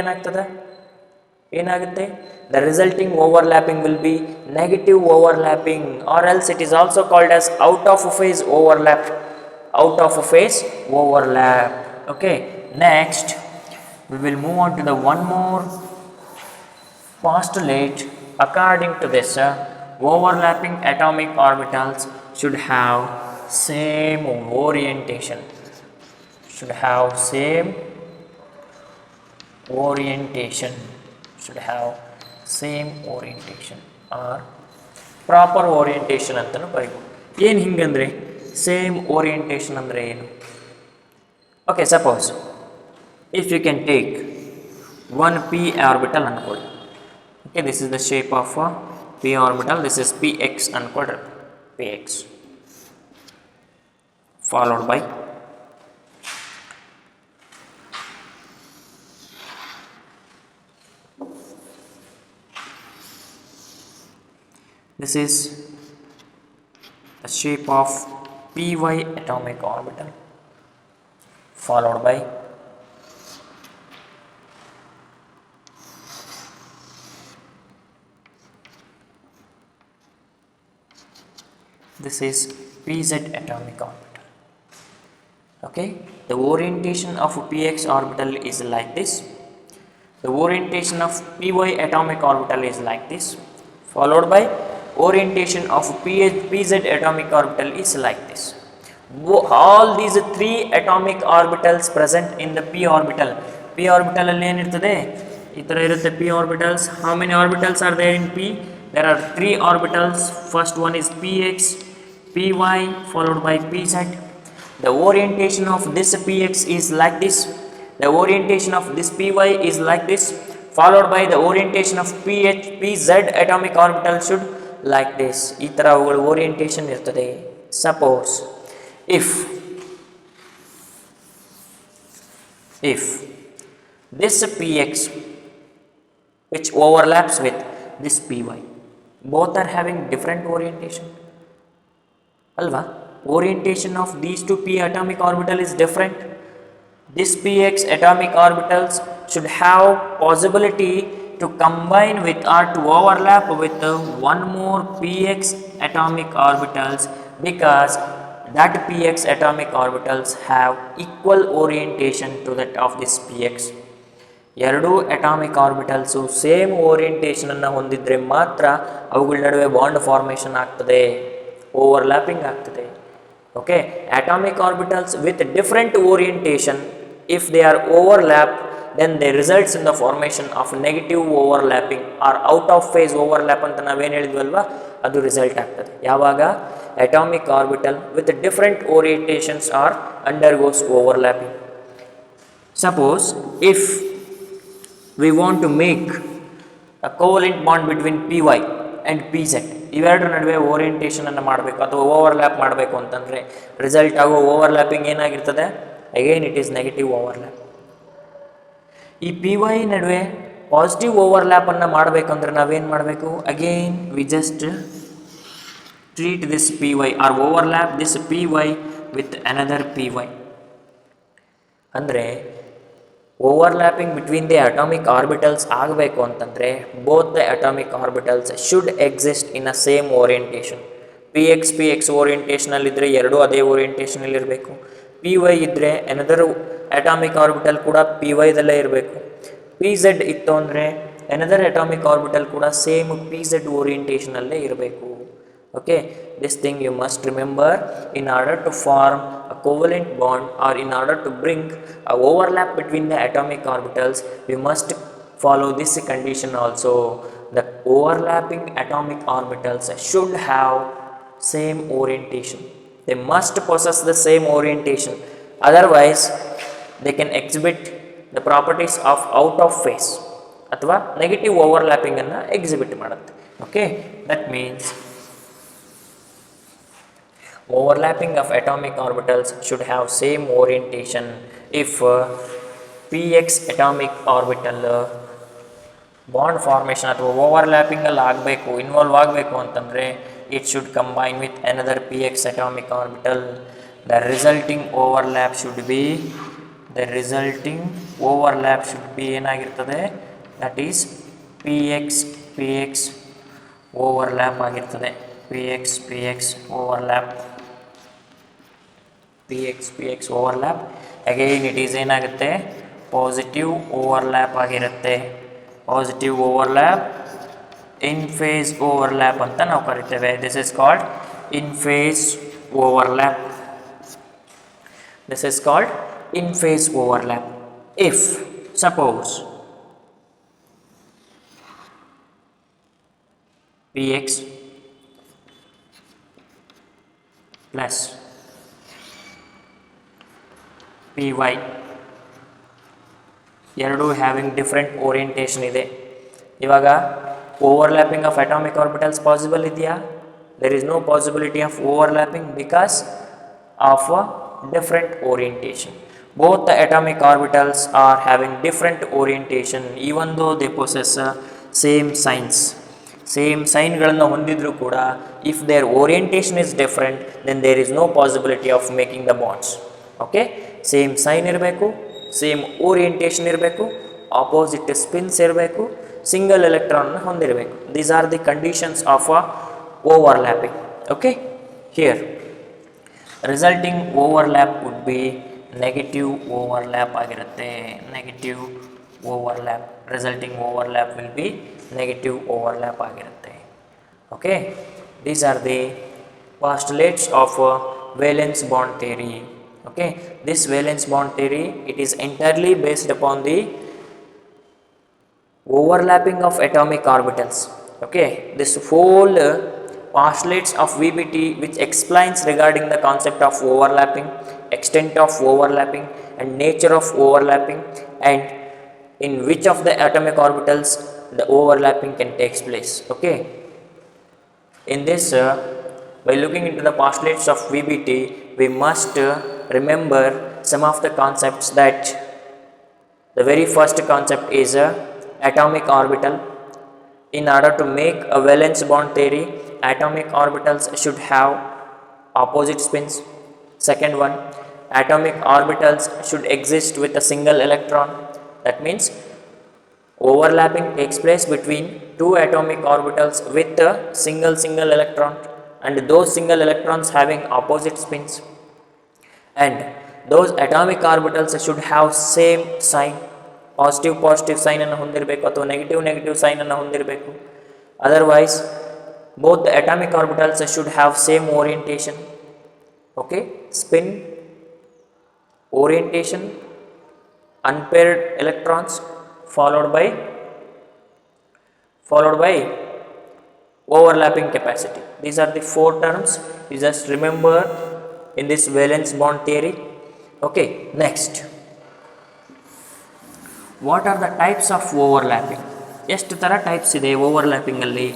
ಏನಾಗುತ್ತೆ, the resulting overlapping will be negative overlapping, or else it is also called as out of phase overlap. Okay, next we will move on to the one more postulate. According to this, overlapping atomic orbitals should have same orientation, or proper orientation ಅಂತಲೂ ಕರಿಬೋದು. ಏನು ಹಿಂಗಂದರೆ same orientation ಅಂದರೆ ಏನು? Okay, suppose if you can take one p orbital ಅನ್ಕೊಳ್ಳಿ. Okay, this is the shape of a p orbital. This is px ಅನ್ಕೊಳ್ಳಿ. px followed by this is the shape of py atomic orbital followed by this is pz atomic orbital. Okay, the orientation of px orbital is like this. The orientation of py atomic orbital is like this, followed by orientation of pz atomic orbital is like this. All these three atomic orbitals present in the p orbital. p orbital alli ಏನಿರ್ತದೆ ಈ ಥರ ಇರುತ್ತೆ p orbitals. How many orbitals are there in p? There are three orbitals. First one is px, py followed by pz. The orientation of this px is like this. The orientation of this py is like this, followed by the orientation of pz atomic orbital should like this. ಈ ಥರ ಅವುಗಳ orientation ಇರ್ತದೆ. Suppose if this px which overlaps with this py, both are having different orientation, alva, orientation of these two p atomic orbital is different. This px atomic orbitals should have possibility to combine with or to overlap with one more px atomic orbitals, because that px atomic orbitals have equal orientation to that of this px. ಎರಡು atomic orbitals same ಓರಿಯೆಂಟೇಷನನ್ನು ಹೊಂದಿದ್ರೆ ಮಾತ್ರ ಅವುಗಳ ನಡುವೆ bond formation ಆಗ್ತದೆ, overlapping ಆಗ್ತದೆ. Okay, atomic orbitals with different orientation, if they are overlapped, then they results in the formation of negative overlapping or out of phase overlap ಅಂತ ನಾವೇನು ಹೇಳಿದ್ವಲ್ವಾ, ಅದು result ಆಗ್ತದೆ. ಯಾವಾಗ atomic orbital with different orientations are undergoes overlapping. Suppose if we want to make a covalent bond between py and pz, ಇವೆರಡರ ನಡುವೆ ಓರಿಯೆಂಟೇಷನನ್ನು ಮಾಡಬೇಕು ಅಥವಾ overlap ಮಾಡಬೇಕು ಅಂತಂದರೆ ರಿಸಲ್ಟ್ ಆಗೋ ಓವರ್ಲ್ಯಾಪಿಂಗ್ ಏನಾಗಿರ್ತದೆ? Again it is negative overlap. ಈ ಪಿ ವೈ ನಡುವೆ ಪಾಸಿಟಿವ್ ಓವರ್ಲ್ಯಾಪನ್ನು ಮಾಡಬೇಕಂದ್ರೆ ನಾವೇನು ಮಾಡಬೇಕು? Again we just treat this P Y or overlap this P Y with another P Y. ಅಂದರೆ overlapping between the atomic orbitals ಆಗಬೇಕು ಅಂತಂದರೆ both the atomic orbitals should exist in a same orientation. P X ಓರಿಯೆಂಟೇಷನಲ್ಲಿದ್ದರೆ ಎರಡೂ ಅದೇ ಓರಿಯೆಂಟೇಷನಲ್ಲಿರಬೇಕು. P Y ಇದ್ದರೆ another atomic orbital ಕೂಡ P ವೈದಲ್ಲೇ ಇರಬೇಕು. ಪಿ ಝೆಡ್ ಇತ್ತು ಅಂದರೆ ಎನದರ್ ಅಟಾಮಿಕ್ ಆರ್ಬಿಟಲ್ ಕೂಡ ಸೇಮ್ ಪಿ ಝೆಡ್ ಓರಿಯೆಂಟೇಷನಲ್ಲೇ ಇರಬೇಕು. Okay, this thing you must remember in order to form a covalent bond or in order to bring a overlap between the atomic orbitals, we must follow this condition also. The overlapping atomic orbitals should have same orientation. They must possess the same orientation, otherwise they can exhibit the properties of out of phase ಅಥವಾ negative overlapping ಅನ್ನು exhibit ಮಾಡುತ್ತೆ. Okay, that means overlapping of atomic orbitals should have same orientation. If px atomic orbital bond formation ಅಥವಾ overlapping ಅಲ್ಲಿ ಆಗಬೇಕು, involve ಆಗಬೇಕು ಅಂತಂದರೆ it should combine with another px atomic orbital. The resulting overlap should be ಏನಾಗಿರ್ತದೆ? that is px overlap ಆಗಿರ್ತದೆ. px overlap again it is ಏನಾಗುತ್ತೆ? Positive overlap ಆಗಿರುತ್ತೆ. Positive overlap in phase overlap ಅಂತ ನಾವು ಕರಿತೇವೆ. This is called in phase overlap. If suppose px plus P Y ಎರಡೂ having different orientation ಇದೆ. ಇವಾಗ overlapping of atomic orbitals possible ಇದೆಯಾ? There is no possibility of overlapping because of a different orientation. Both the atomic orbitals are having different orientation even though they possess same signs. Same signಗಳನ್ನು ಹೊಂದಿದ್ರು ಕೂಡ if their orientation is different then there is no possibility of making the bonds. Okay, same sign ಇರಬೇಕು, same orientation ಇರಬೇಕು, opposite spins ಇರಬೇಕು, single electron ಹೊಂದಿರಬೇಕು. These are the conditions of a overlapping. Okay, here resulting overlap would be negative overlap ಆಗಿರುತ್ತೆ. Negative overlap, resulting overlap will be negative overlap ಆಗಿರುತ್ತೆ. Okay, these are the postulates of valence bond theory. Okay, this valence bond theory, it is entirely based upon the overlapping of atomic orbitals. Okay, this whole postulates of VBT which explains regarding the concept of overlapping, extent of overlapping and nature of overlapping, and in which of the atomic orbitals the overlapping can take place. Okay, in this by looking into the postulates of VBT, we must remember some of the concepts. That the very first concept is atomic orbital. In order to make a valence bond theory, atomic orbitals should have opposite spins. Second one, atomic orbitals should exist with a single electron. That means overlapping takes place between two atomic orbitals with a single electron, and those single electrons having opposite spins, and those atomic orbitals should have same sign. Positive sign ಅನ್ನು ಹೊಂದಿರಬೇಕು ಅಥವಾ negative sign ಅನ್ನು ಹೊಂದಿರಬೇಕು. Otherwise both the atomic orbitals should have same orientation. Okay, spin, orientation, unpaired electrons followed by overlapping capacity. These are the four terms you just remember in this valence bond theory. Okay, next, what are the types of overlapping? ಎಷ್ಟು ಥರ types ಇದೆ overlapping ಅಲ್ಲಿ?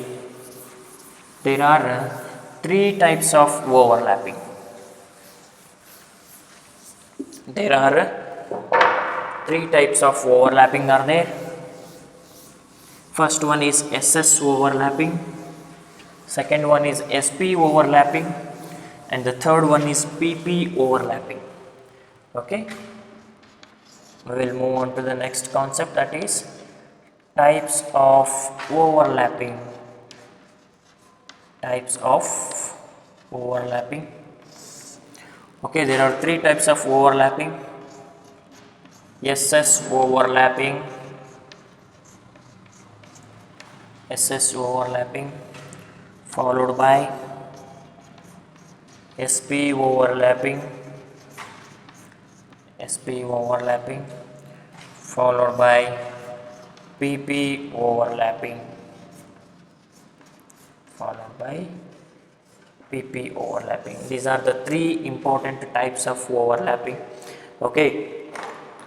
There are three types of overlapping. There are three types of overlapping are there. First one is SS overlapping, second one is SP overlapping, and the third one is PP overlapping. Okay, we will move on to the next concept, that is types of overlapping. Types of overlapping. Okay, there are three types of overlapping. SS overlapping, followed by SP overlapping, followed by PP overlapping, These are the three important types of overlapping. Okay,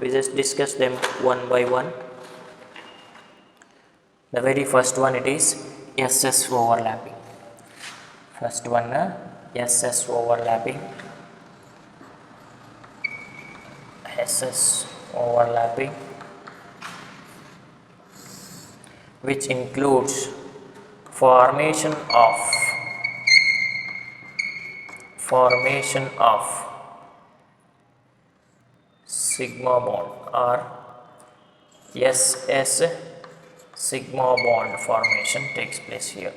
we just discuss them one by one. The very first one, it is SS overlapping. First one, SS overlapping. Which includes formation of sigma bond or SS sigma bond formation takes place here.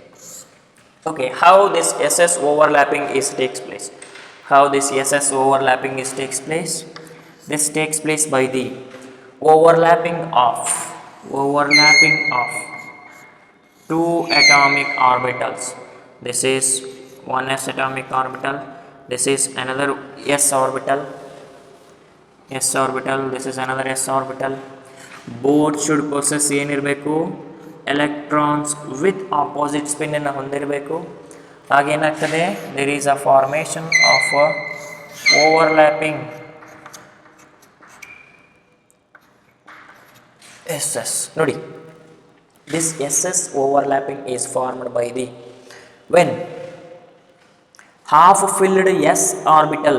Okay, how this SS overlapping takes place? This takes place by the overlapping of two atomic orbitals. This is one s atomic orbital, this is another s orbital, this is another s orbital. Both should possess ಏನಿರಬೇಕು, electrons with opposite spin ಅನ್ನು ಹೊಂದಿರಬೇಕು. ಆಗೇನಾಗ್ತದೆ, there is a formation of overlapping SS ನೋಡಿ, this SS overlapping is formed by the when half filled s orbital,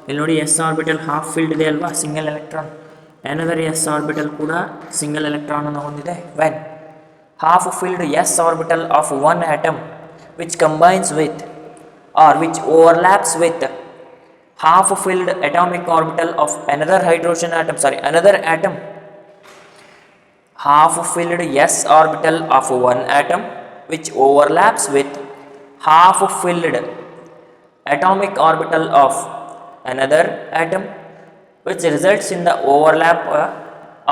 ಇಲ್ಲಿ ನೋಡಿ s orbital half filled ಇದೆ ಅಲ್ವಾ, single electron, another s orbital ಕೂಡ single electron ಅನ್ನು ಹೊಂದಿದೆ. when half filled s orbital of one atom which combines with or which overlaps with half filled atomic orbital of another hydrogen atom, another atom, half filled s orbital of one atom which overlaps with half filled atomic orbital of another atom which results in the overlap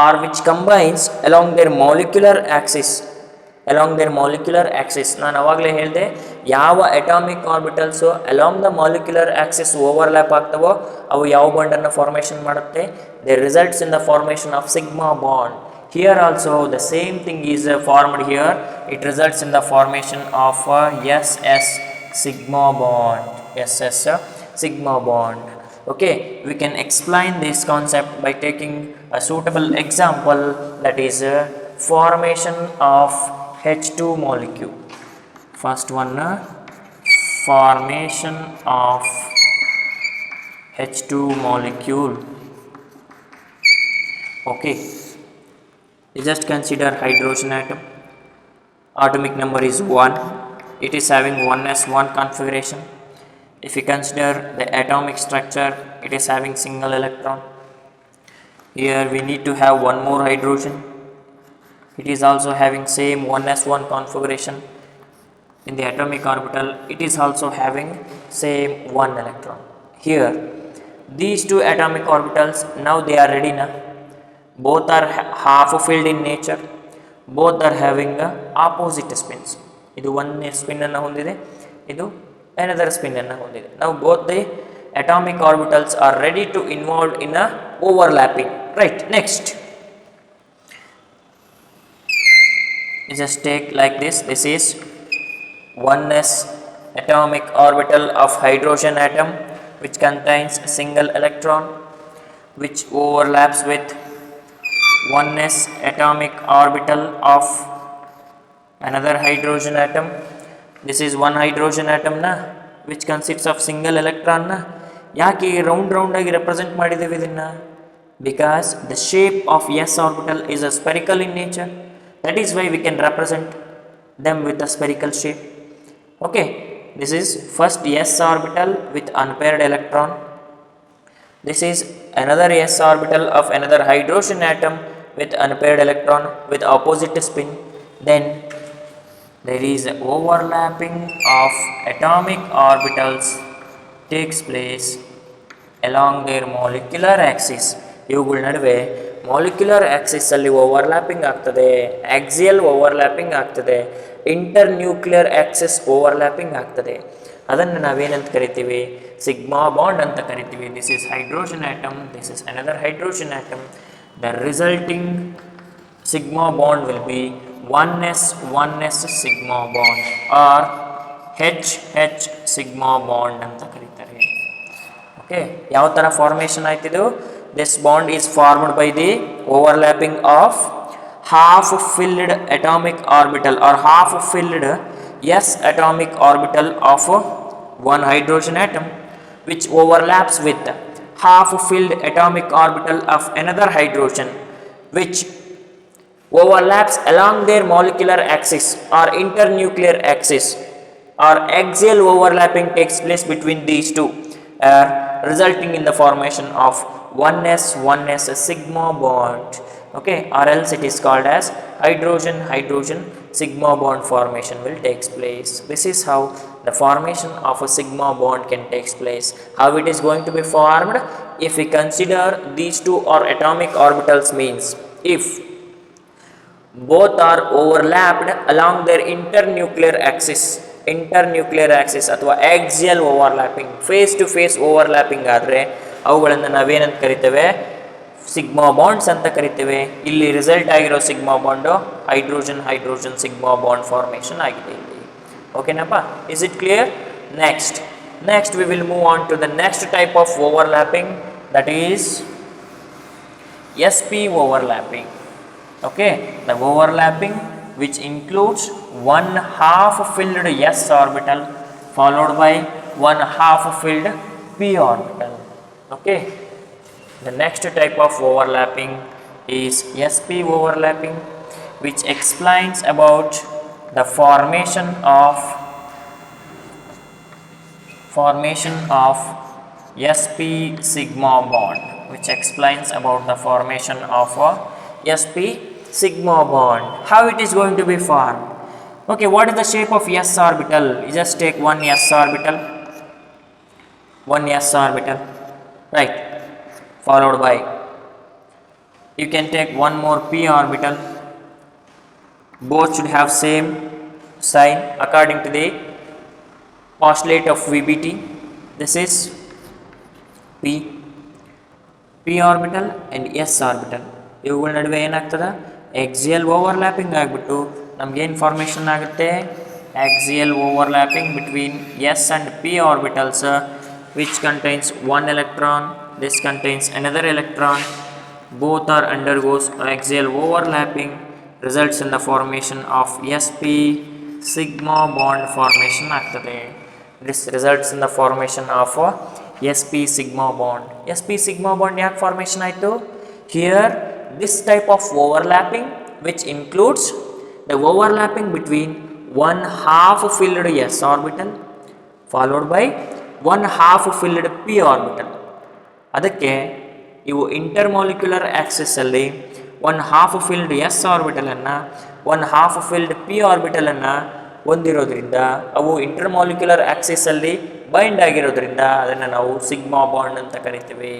or which combines along their molecular axis, ನಾನು ಅವಾಗಲೇ ಹೇಳಿದೆ, ಯಾವ atomic orbitals along the molecular axis overlap ಆಗ್ತವೋ ಅವು ಯಾವ ಬಾಂಡನ್ನು formation ಮಾಡುತ್ತೆ, they results in the formation of sigma bond. Here also the same thing is formed here, it results in the formation of SS sigma bond, SS sigma bond. Okay, we can explain this concept by taking a suitable example, that is formation of H2 molecule. First one, formation of H2 molecule. Okay, you just consider hydrogen atom, atomic number is 1, it is having 1s1 configuration. If you consider the atomic structure, it is having single electron. Here we need to have one more hydrogen, it is also having same 1s1 configuration. In the atomic orbital, it is also having same 1 electron. Here these two atomic orbitals, now they are ready now, both are half filled in nature, both are having opposite spins. ಇದು ಒಂದು spin ಅನ್ನು ಹೊಂದಿದೆ, ಇದು another spin ಅನ್ನು ಹೊಂದಿದೆ. Now both the atomic orbitals are ready to involved in a overlapping, right? Next, you just take like this, this is 1s atomic orbital of hydrogen atom which contains a single electron which overlaps with 1s atomic orbital of another hydrogen atom. This is one hydrogen atom na, which consists of single electron na. ಯಾಕೆ round ಆಗಿ represent ಮಾಡಿದ್ದೇವೆ ಇದನ್ನು? Because the shape of S orbital is a spherical in nature, that is why we can represent them with a spherical shape. Okay, this is first s orbital with unpaired electron, this is another s orbital of another hydrogen atom with unpaired electron with opposite spin. Then there is overlapping of atomic orbitals takes place along their molecular axis. ಇವುಗಳ ನಡುವೆ molecular axis ಅಲ್ಲಿ overlapping ಆಗ್ತದೆ, axial overlapping ಆಗ್ತದೆ, internuclear axis overlapping ಆಗ್ತದೆ. ಅದನ್ನು ನಾವೇನಂತ ಕರಿತೀವಿ? Sigma bond ಅಂತ ಕರಿತೀವಿ. This is hydrogen atom, this is another hydrogen atom. The resulting sigma bond will be 1s sigma bond or H sigma bond ಅಂತ ಕರೀತಾರೆ. ಓಕೆ, ಯಾವ ಥರ ಫಾರ್ಮೇಷನ್ ಆಯ್ತಿದು? This bond is formed by the overlapping of half filled atomic orbital or half filled s atomic orbital of one hydrogen atom which overlaps with half filled atomic orbital of another hydrogen which overlaps along their molecular axis or internuclear axis, or axial overlapping takes place between these two, resulting in the formation of 1s sigma bond. Okay, or else it is called as hydrogen sigma bond formation will takes place. This is how the formation of a sigma bond can takes place. How it is going to be formed? If we consider these two or atomic orbitals, means if both are overlapped along their internuclear axis ಅಥವಾ axial overlapping, face to face overlapping ಆದರೆ ಅವುಗಳನ್ನು ನಾವೇನಂತ ಕರಿತೇವೆ? Sigma bonds ಅಂತ ಕರಿತೇವೆ. ಇಲ್ಲಿ result ಆಗಿರೋ sigma bond hydrogen sigma bond formation ಆಗಿದೆ ಇಲ್ಲಿ. ಓಕೆನಪ್ಪ, is it clear? Next we will move on to the next type of overlapping, that is sp overlapping. Okay, the overlapping which includes one half filled s orbital followed by one half filled p orbital. Okay, the next type of overlapping is sp overlapping, which explains about the formation of sp sigma bond, which explains about the formation of a sp sigma bond, how it is going to be formed. Okay, what is the shape of s orbital? You just take one s orbital, right, followed by, you can take one more p orbital, both should have same sign according to the postulate of VBT. This is p orbital and s orbital. ಇವುಗಳ ನಡುವೆ ಏನಾಗ್ತದೆ, axial overlapping ಆಗಿಬಿಟ್ಟು ನಮ್ಗೆ ಏನು formation ಆಗುತ್ತೆ, axial overlapping between s and p orbitals, which contains one electron, this contains another electron, both are undergoes axial overlapping, results in the formation of sp sigma bond formation ಆಗ್ತದೆ. This results in the formation of sp sigma bond. sp sigma bond ಯಾಕೆ formation ಆಯಿತು? Here this type of overlapping which includes the overlapping between one half filled s orbital followed by one half filled p orbital. ಅದಕ್ಕೆ ಇವು intermolecular Axis ಅಲ್ಲಿ ಒಂದು half filled S ಆರ್ಬಿಟಲನ್ನು ಒಂದು half filled P ಆರ್ಬಿಟಲನ್ನು ಹೊಂದಿರೋದ್ರಿಂದ ಅವು intermolecular ಆಕ್ಸಿಸಲ್ಲಿ bind ಆಗಿರೋದ್ರಿಂದ ಅದನ್ನು ನಾವು ಸಿಗ್ಮಾ ಬಾಂಡ್ ಅಂತ ಕರಿತೀವಿ.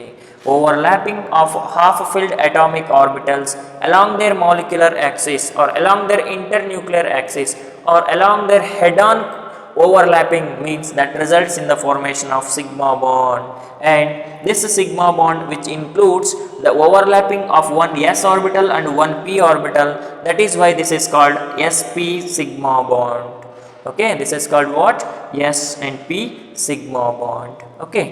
Overlapping of half filled atomic orbitals along their molecular axis or along their internuclear axis or along their head on overlapping means that results in the formation of sigma bond, and this sigma bond which includes the overlapping of one s orbital and one p orbital, that is why this is called sp sigma bond. Okay, this is called what? S and p sigma bond. Okay,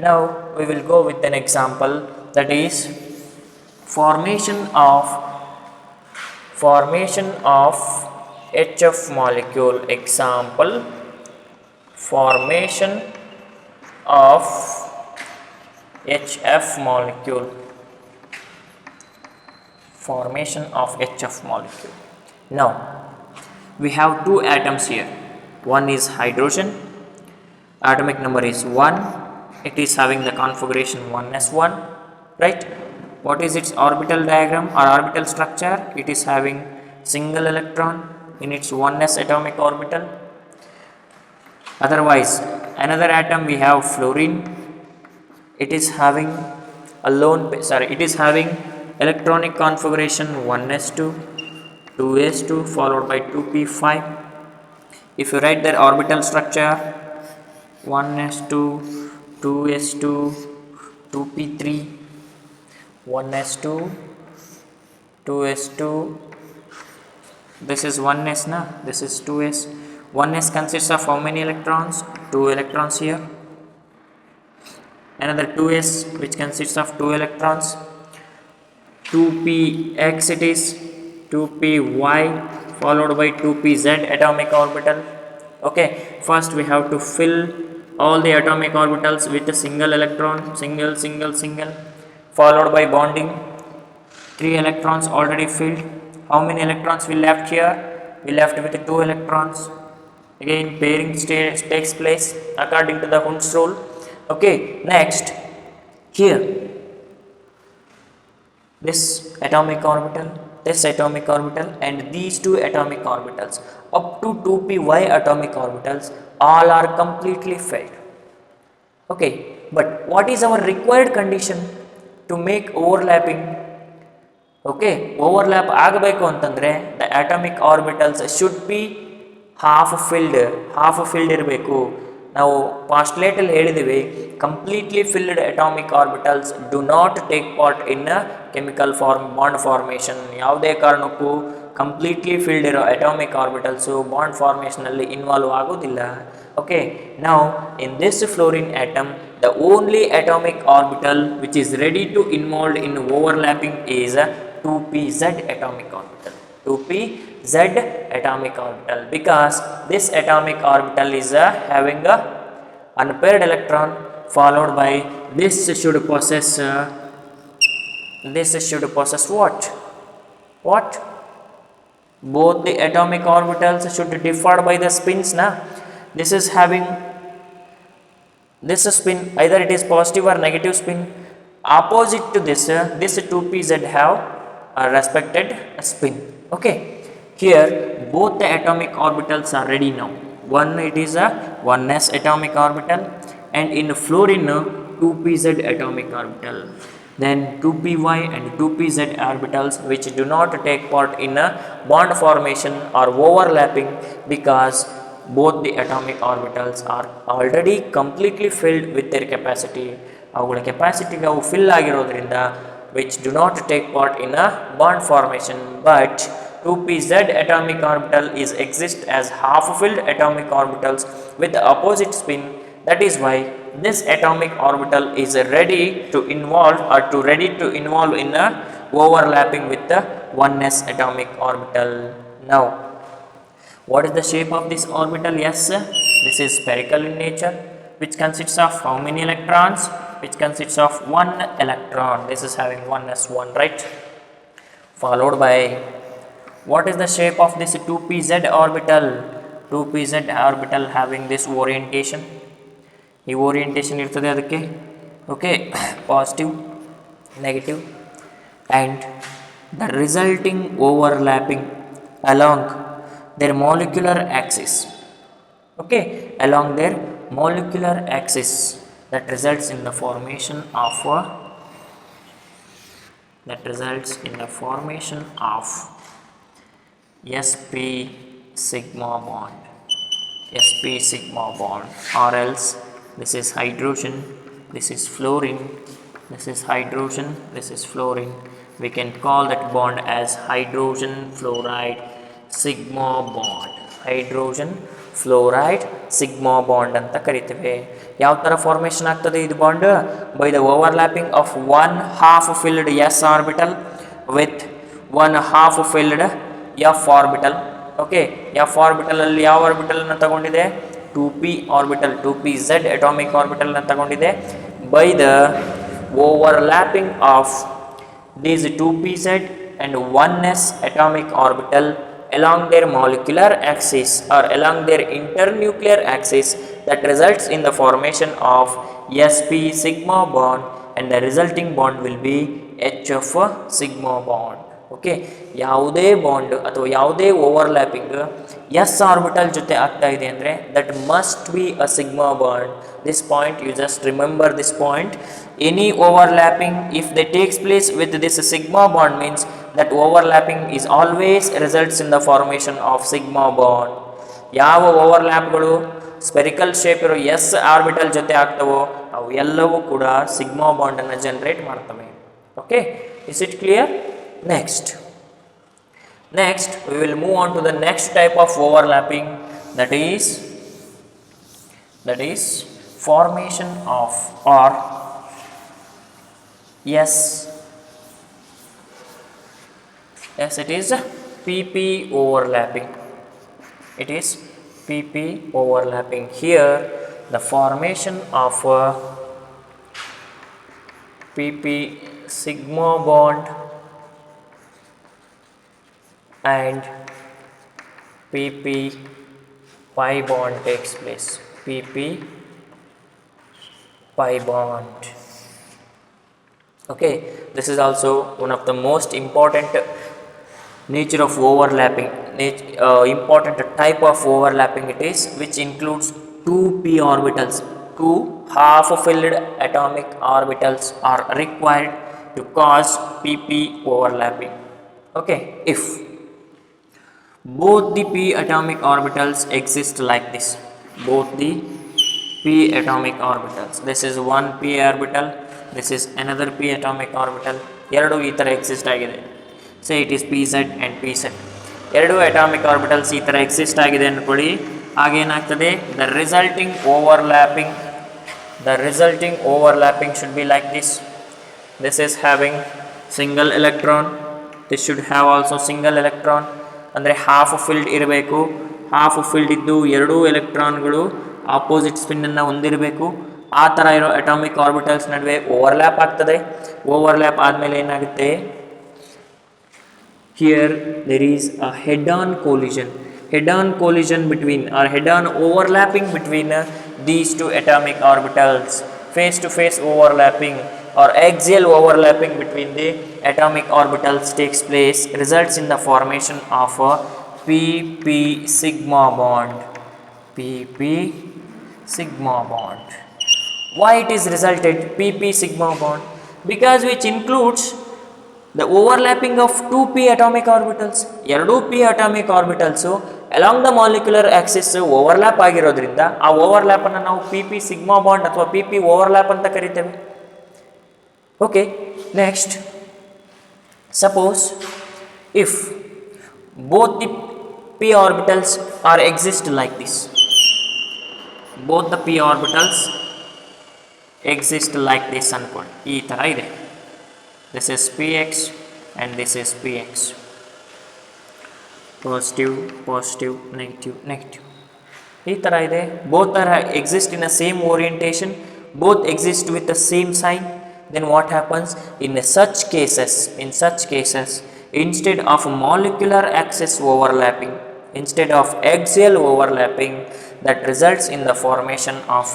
now we will go with an example, that is formation of HF molecule. Example, formation of HF molecule. Formation of HF molecule. Now we have two atoms here. One is hydrogen, atomic number is 1, it is having the configuration 1s1, right? What is its orbital diagram or orbital structure? It is having single electron in its 1s atomic orbital. Otherwise, another atom we have fluorine. It is having it is having electronic configuration 1s2, 2s2 followed by 2p5. If you write their orbital structure, 1s2, 2s2, 2p3, 1s2, 2s2, this is 1s na, this is 2s. 1s consists of how many electrons? 2 electrons here. Another 2s which consists of 2 electrons. 2px it is, 2py followed by 2pz atomic orbital. Okay, first we have to fill all the atomic orbitals with a single electron, single, followed by bonding. 3 electrons already filled. How many electrons we left here? We left with 2 electrons. Again pairing takes place according to the Hund's rule. Okay, next here this atomic orbital, and these two atomic orbitals up to 2py atomic orbitals all are completely filled. Okay, but what is our required condition to make overlapping? Okay, overlap ಆಗಬೇಕು ಅಂತಂದರೆ the atomic orbitals should be half filled ಇರಬೇಕು. ನಾವು ಪಾಸ್ಟ್ಲೇಟಲ್ಲಿ ಹೇಳಿದ್ದೀವಿ, completely filled atomic orbitals do not take part in chemical bond formation. ಯಾವುದೇ ಕಾರಣಕ್ಕೂ completely filled ಇರೋ atomic orbitals bond ಫಾರ್ಮೇಷನಲ್ಲಿ involve ಆಗೋದಿಲ್ಲ. Okay, ನಾವು in this fluorine atom the only atomic orbital which is ready to involved in overlapping is 2pz atomic orbital. 2pz atomic orbital, because this atomic orbital is having a unpaired electron, followed by this should possess what? What? Both the atomic orbitals should differ by the spins, na? This is having this spin, either it is positive or negative spin. Opposite to this 2pz have a respected spin. Okay, here both the atomic orbitals are ready now. One, it is a 1s atomic orbital, and in fluorine 2pz atomic orbital. Then 2py and 2pz orbitals, which do not take part in a bond formation or overlapping, because both the atomic orbitals are already completely filled with their capacity. ಅವುಗಳ ಕೆಪಾಸಿಟಿಗೆ ಅವು fill ಆಗಿರೋದ್ರಿಂದ which do not take part in a bond formation, but 2pz atomic orbital is exist as half filled atomic orbitals with the opposite spin. That is why this atomic orbital is ready to involve in a overlapping with the 1s atomic orbital. Now, what is the shape of this orbital? Yes, this is spherical in nature, which consists of how many electrons? Which consists of 1 electron. This is having 1s1, right? Followed by, what is the shape of this 2pz orbital? 2pz orbital having this orientation. ಈ orientation ಇರ್ತದೆ ಅದಕ್ಕೆ. Okay, positive, negative, and the resulting overlapping along their molecular axis. Okay, along their molecular axis, that results in the formation of sp sigma bond. sp sigma bond, or else this is hydrogen, this is fluorine, this is hydrogen, this is fluorine. We can call that bond as hydrogen fluoride sigma bond. Hydrogen fluoride sigma bond ಅಂತ ಕರಿತೇವೆ. ಯಾವ ಥರ formation ಆಗ್ತದೆ ಇದು ಬಾಂಡ್? By the overlapping of 1/2 filled s orbital with 1/2 filled f orbital. Okay, f orbital ಅಲ್ಲಿ ಯಾವ orbital ಅನ್ನು ತಗೊಂಡಿದೆ? 2p orbital, 2pz atomic orbital ಅನ್ನು ತಗೊಂಡಿದೆ. By the overlapping of these 2pz and 1s atomic orbital along their molecular axis or along their internuclear axis, that results in the formation of sp sigma bond, and the resulting bond will be hf sigma bond. ಓಕೆ, ಯಾವುದೇ bond ಅಥವಾ ಯಾವುದೇ overlapping s orbital ಜೊತೆ ಆಗ್ತಾ ಇದೆ ಅಂದರೆ that must be a sigma bond. This point, you just remember this point. Any overlapping if they takes place with this sigma bond means that overlapping is always results in the formation of sigma bond. ಯಾವ ಓವರ್ಲ್ಯಾಪ್ಗಳು spherical shape ಇರೋ S orbital ಜೊತೆ ಆಗ್ತವೋ ಅವು ಎಲ್ಲವೂ ಕೂಡ sigma ಬಾಂಡನ್ನು generate ಮಾಡ್ತವೆ. Okay, is it clear? Next, we will move on to the next type of overlapping, that is formation of, or yes, it is pp overlapping. It is pp overlapping. Here the formation of pp sigma bond and pp pi bond takes place. pp pi bond. Okay, this is also one of the most important nature of overlapping, important type of overlapping it is, which includes 2p orbitals. 2 half filled atomic orbitals are required to cause pp overlapping. Okay, if both the p atomic orbitals exist like this, both the p atomic orbitals, this is one p orbital, this is another p atomic orbital, ಎರಡು ಈ ಥರ exist ಆಗಿದೆ. Say it is pz and pz, ಎರಡು atomic orbitals ಈ ಥರ exist ಆಗಿದೆ ಅಂದ್ಕೊಳ್ಳಿ. ಆಗೇನಾಗ್ತದೆ, the resulting overlapping should be like this. This is having single electron, This should have also single electron, ಅಂದರೆ ಹಾಫ್ ಫಿಲ್ಡ್ ಇರಬೇಕು. ಹಾಫ್ ಫಿಲ್ಡ್ ಇದ್ದು ಎರಡೂ ಎಲೆಕ್ಟ್ರಾನ್ಗಳು ಆಪೋಸಿಟ್ ಸ್ಪಿನ್ನನ್ನು ಹೊಂದಿರಬೇಕು. ಆ ಥರ ಇರೋ ಅಟಾಮಿಕ್ ಆರ್ಬಿಟಲ್ಸ್ ನಡುವೆ ಓವರ್ಲ್ಯಾಪ್ ಆಗ್ತದೆ. ಓವರ್ಲ್ಯಾಪ್ ಆದಮೇಲೆ ಏನಾಗುತ್ತೆ, here there is a head-on collision. Head-on collision between or head-on overlapping between these two atomic orbitals. Face-to-face overlapping or axial overlapping between the atomic orbitals takes place, results in the formation of a pp sigma bond. pp sigma bond. Why it is resulted pp sigma bond? Because which includes the overlapping of two p atomic orbitals. ಎರಡು p atomic orbitals along the molecular axis overlap ಆಗಿರೋದ್ರಿಂದ ಆ overlap ಅನ್ನು ನಾವು pp sigma bond ಅಥವಾ pp overlap ಅಂತ ಕರಿತೇವೆ. Okay, next, suppose if both the p orbitals are exist like this. Both the p orbitals exist like this ಅನ್ಕೊಂಡು ಈ ಥರ ಇದೆ. This is px and this is px. Positive, positive, negative, negative. ಈ ಥರ ಇದೆ. Both are exist in the same orientation. Both exist with the same sign. Then what happens in such cases? In such cases, instead of molecular axis overlapping, instead of axial overlapping, that results in the formation of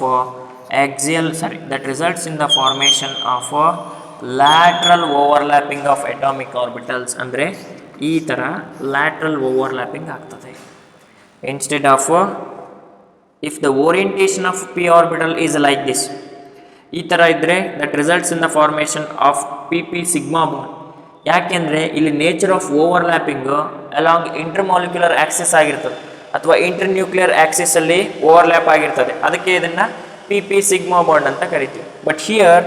lateral overlapping of atomic orbitals. ಅಂದರೆ ಈ ಥರ lateral overlapping ಆಗ್ತದೆ. Instead of if the orientation of p orbital is like this, ಈ ಥರ ಇದ್ದರೆ that results in the formation of pp sigma bond. ಯಾಕೆಂದರೆ ಇಲ್ಲಿ nature of overlapping along intermolecular Axis ಆಗಿರ್ತದೆ ಅಥವಾ ಇಂಟರ್ನ್ಯೂಕ್ಲಿಯರ್ ಆಕ್ಸಿಸಲ್ಲಿ ಓವರ್ಲ್ಯಾಪ್ ಆಗಿರ್ತದೆ. ಅದಕ್ಕೆ ಇದನ್ನು ಪಿ ಪಿ ಸಿಗ್ಮಾ ಬಾಂಡ್ ಅಂತ ಕರಿತೀವಿ. But here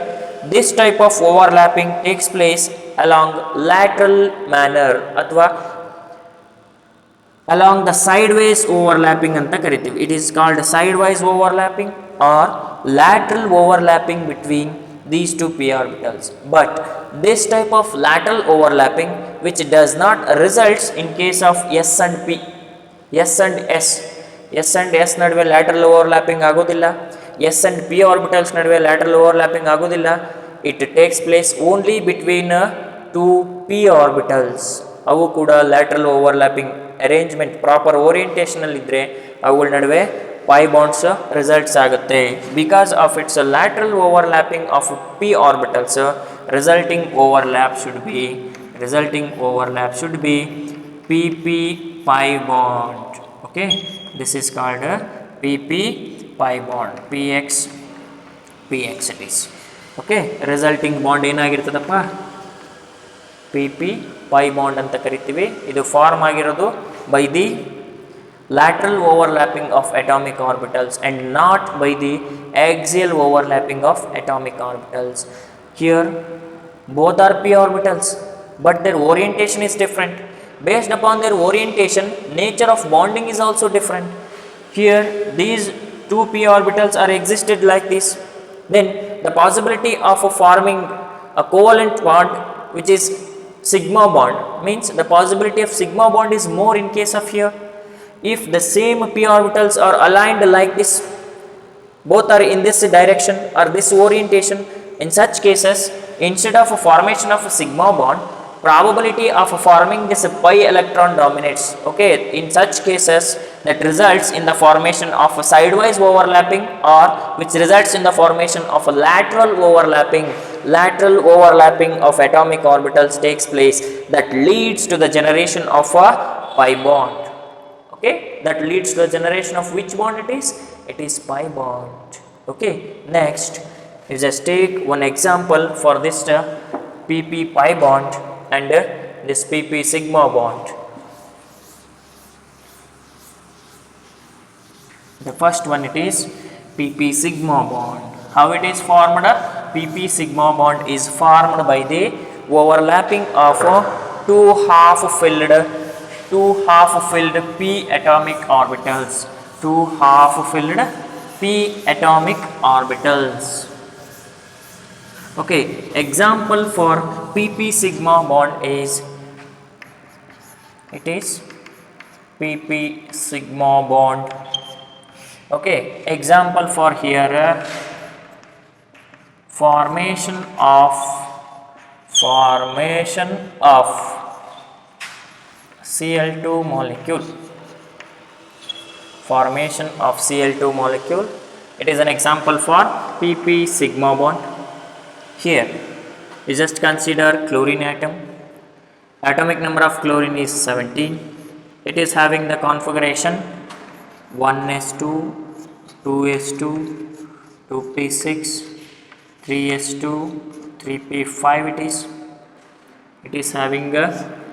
this type of overlapping takes place along lateral manner ಅಥವಾ along the sideways overlapping anta karitive. It is called sidewise overlapping or lateral overlapping between these two p orbitals. But this type of lateral overlapping which does not results in case of s and p, s and s ನಡುವೆ lateral overlapping ಆಗೋದಿಲ್ಲ. s and p orbitals ನಡುವೆ lateral overlapping ಆಗೋದಿಲ್ಲ. It takes place only between two p orbitals. ಅವು ಕೂಡ lateral overlapping arrangement proper ಓರಿಯೆಂಟೇಷನಲ್ಲಿ ಇದ್ದರೆ ಅವುಗಳ ನಡುವೆ ಪೈ ಬಾಂಡ್ಸ್ ರಿಸಲ್ಟ್ಸ್ ಆಗುತ್ತೆ. Because of its lateral overlapping of P orbitals resulting overlap should be P P pi bond. Okay, this is called P P pi bond. P X it is. Okay, resulting bond ಏನಾಗಿರ್ತದಪ್ಪ, P P pi bond ಅಂತ ಕರಿತೀವಿ. ಇದು form ಆಗಿರೋದು by the lateral overlapping of atomic orbitals and not by the axial overlapping of atomic orbitals. Here both are p orbitals but their orientation is different. Based upon their orientation, nature of bonding is also different. Here these two p orbitals are existed like this. Then the possibility of forming a covalent bond which is sigma bond means the possibility of sigma bond is more in case of here. If the same p orbitals are aligned like this, both are in this direction or this orientation, in such cases instead of a formation of a sigma bond, probability of forming this pi electron dominates. Okay, in such cases that results in the formation of a sidewise overlapping or which results in the formation of a lateral overlapping of atomic orbitals takes place that leads to the generation of a pi bond. Okay, that leads to the generation of which bond it is? It is pi bond. Okay, next you just take one example for this pp pi bond and this pp sigma bond. The first one it is pp sigma bond. How it is formed? pp sigma bond is formed by the overlapping of two half filled p atomic orbitals. Two half filled p atomic orbitals. Okay, example for pp sigma bond is it is pp sigma bond. Okay, example for here, formation of Cl2 molecule. Formation of Cl2 molecule. It is an example for pp sigma bond. Here you just consider chlorine atom. Atomic number of chlorine is 17. It is having the configuration 1s2, 2s2, 2p6, 3s2, 3p5. It is having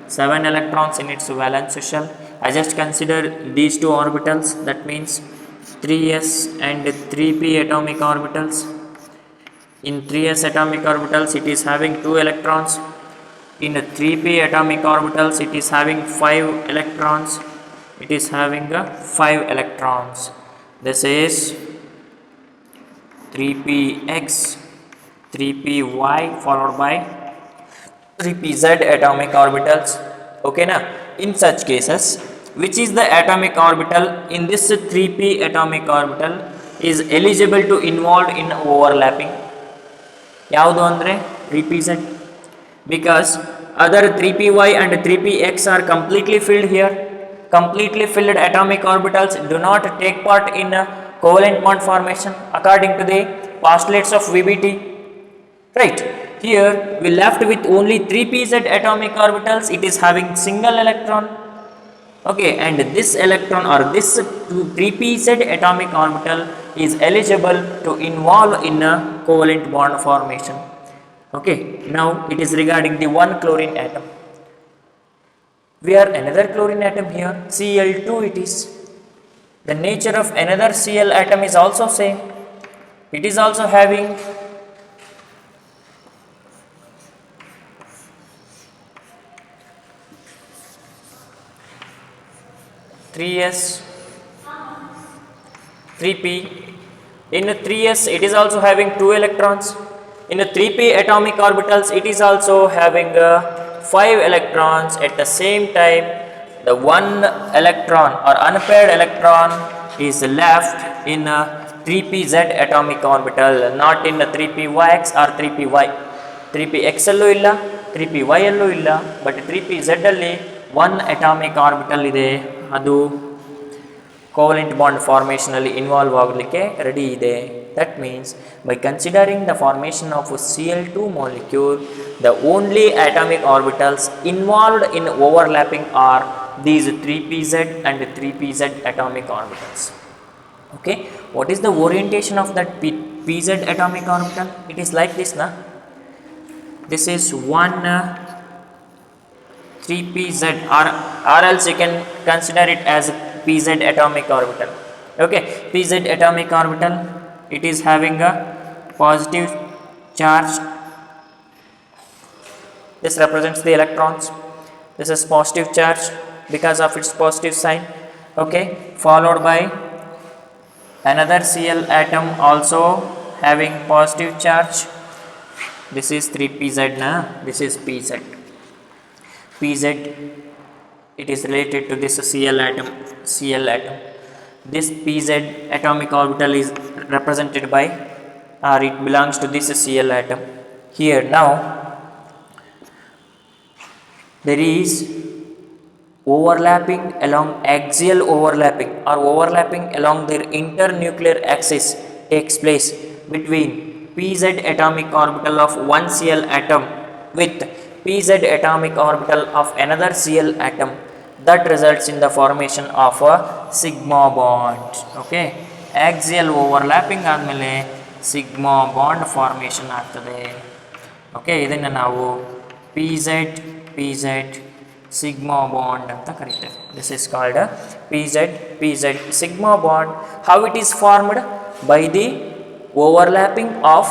7 electrons in its valence shell. I just consider these two orbitals, that means 3s and 3p atomic orbitals. In 3s atomic orbitals it is having 2 electrons. In 3p atomic orbitals it is having 5 electrons. It is having 5 electrons. This is 3px, 3py followed by 3pz atomic orbitals. Okay na? In such cases, which is the atomic orbital in this 3p atomic orbital is eligible to involved in overlapping? Yavadu andre 3pz, because other 3py and 3px are completely filled here. Completely filled atomic orbitals do not take part in covalent bond formation according to the postulates of VBT. Right, here we left with only 3pz atomic orbitals. It is having single electron. Okay, and this electron or this 3pz atomic orbital is eligible to involve in a covalent bond formation. Okay, now it is regarding the one chlorine atom. We have another chlorine atom here, Cl2 it is. The nature of another Cl atom is also same. It is also having 3s, 3p. In 3s it is also having 2 electrons. In 3p atomic orbitals it is also having 5 electrons. At the same time, the one electron or unpaired electron is left in 3pz atomic orbital, not in 3pyx or 3py. 3px allu illa, 3py allu illa, but 3pz alli one atomic orbital ide, adu covalent bond formation alli involve agalikke ready ide. That means by considering the formation of a Cl2 molecule, the only atomic orbitals involved in overlapping are these 3pz and 3pz atomic orbitals. Okay, what is the orientation of that pz atomic orbital? It is like this na. This is one 3pz, or else you can consider it as pz atomic orbital. Okay, pz atomic orbital, it is having a positive charge. This represents the electrons. This is positive charge because of its positive sign. Okay, followed by another Cl atom also having positive charge. This is 3pz na, this is pz. Pz, it is related to this Cl atom. This pz atomic orbital is represented by, or it belongs to this Cl atom. Here now there is overlapping along axial overlapping or overlapping along their internuclear axis takes place between pz atomic orbital of one Cl atom with pz atomic orbital of another Cl atom. That results in the formation of a sigma bond. Okay, axial overlapping ಆದಮೇಲೆ sigma bond formation ಆಗ್ತದೆ. Okay, ಇದನ್ನು ನಾವು pz sigma bond ಅಂತ ಕರೀತೇವೆ. This is called a pz sigma bond. How it is formed? By the overlapping of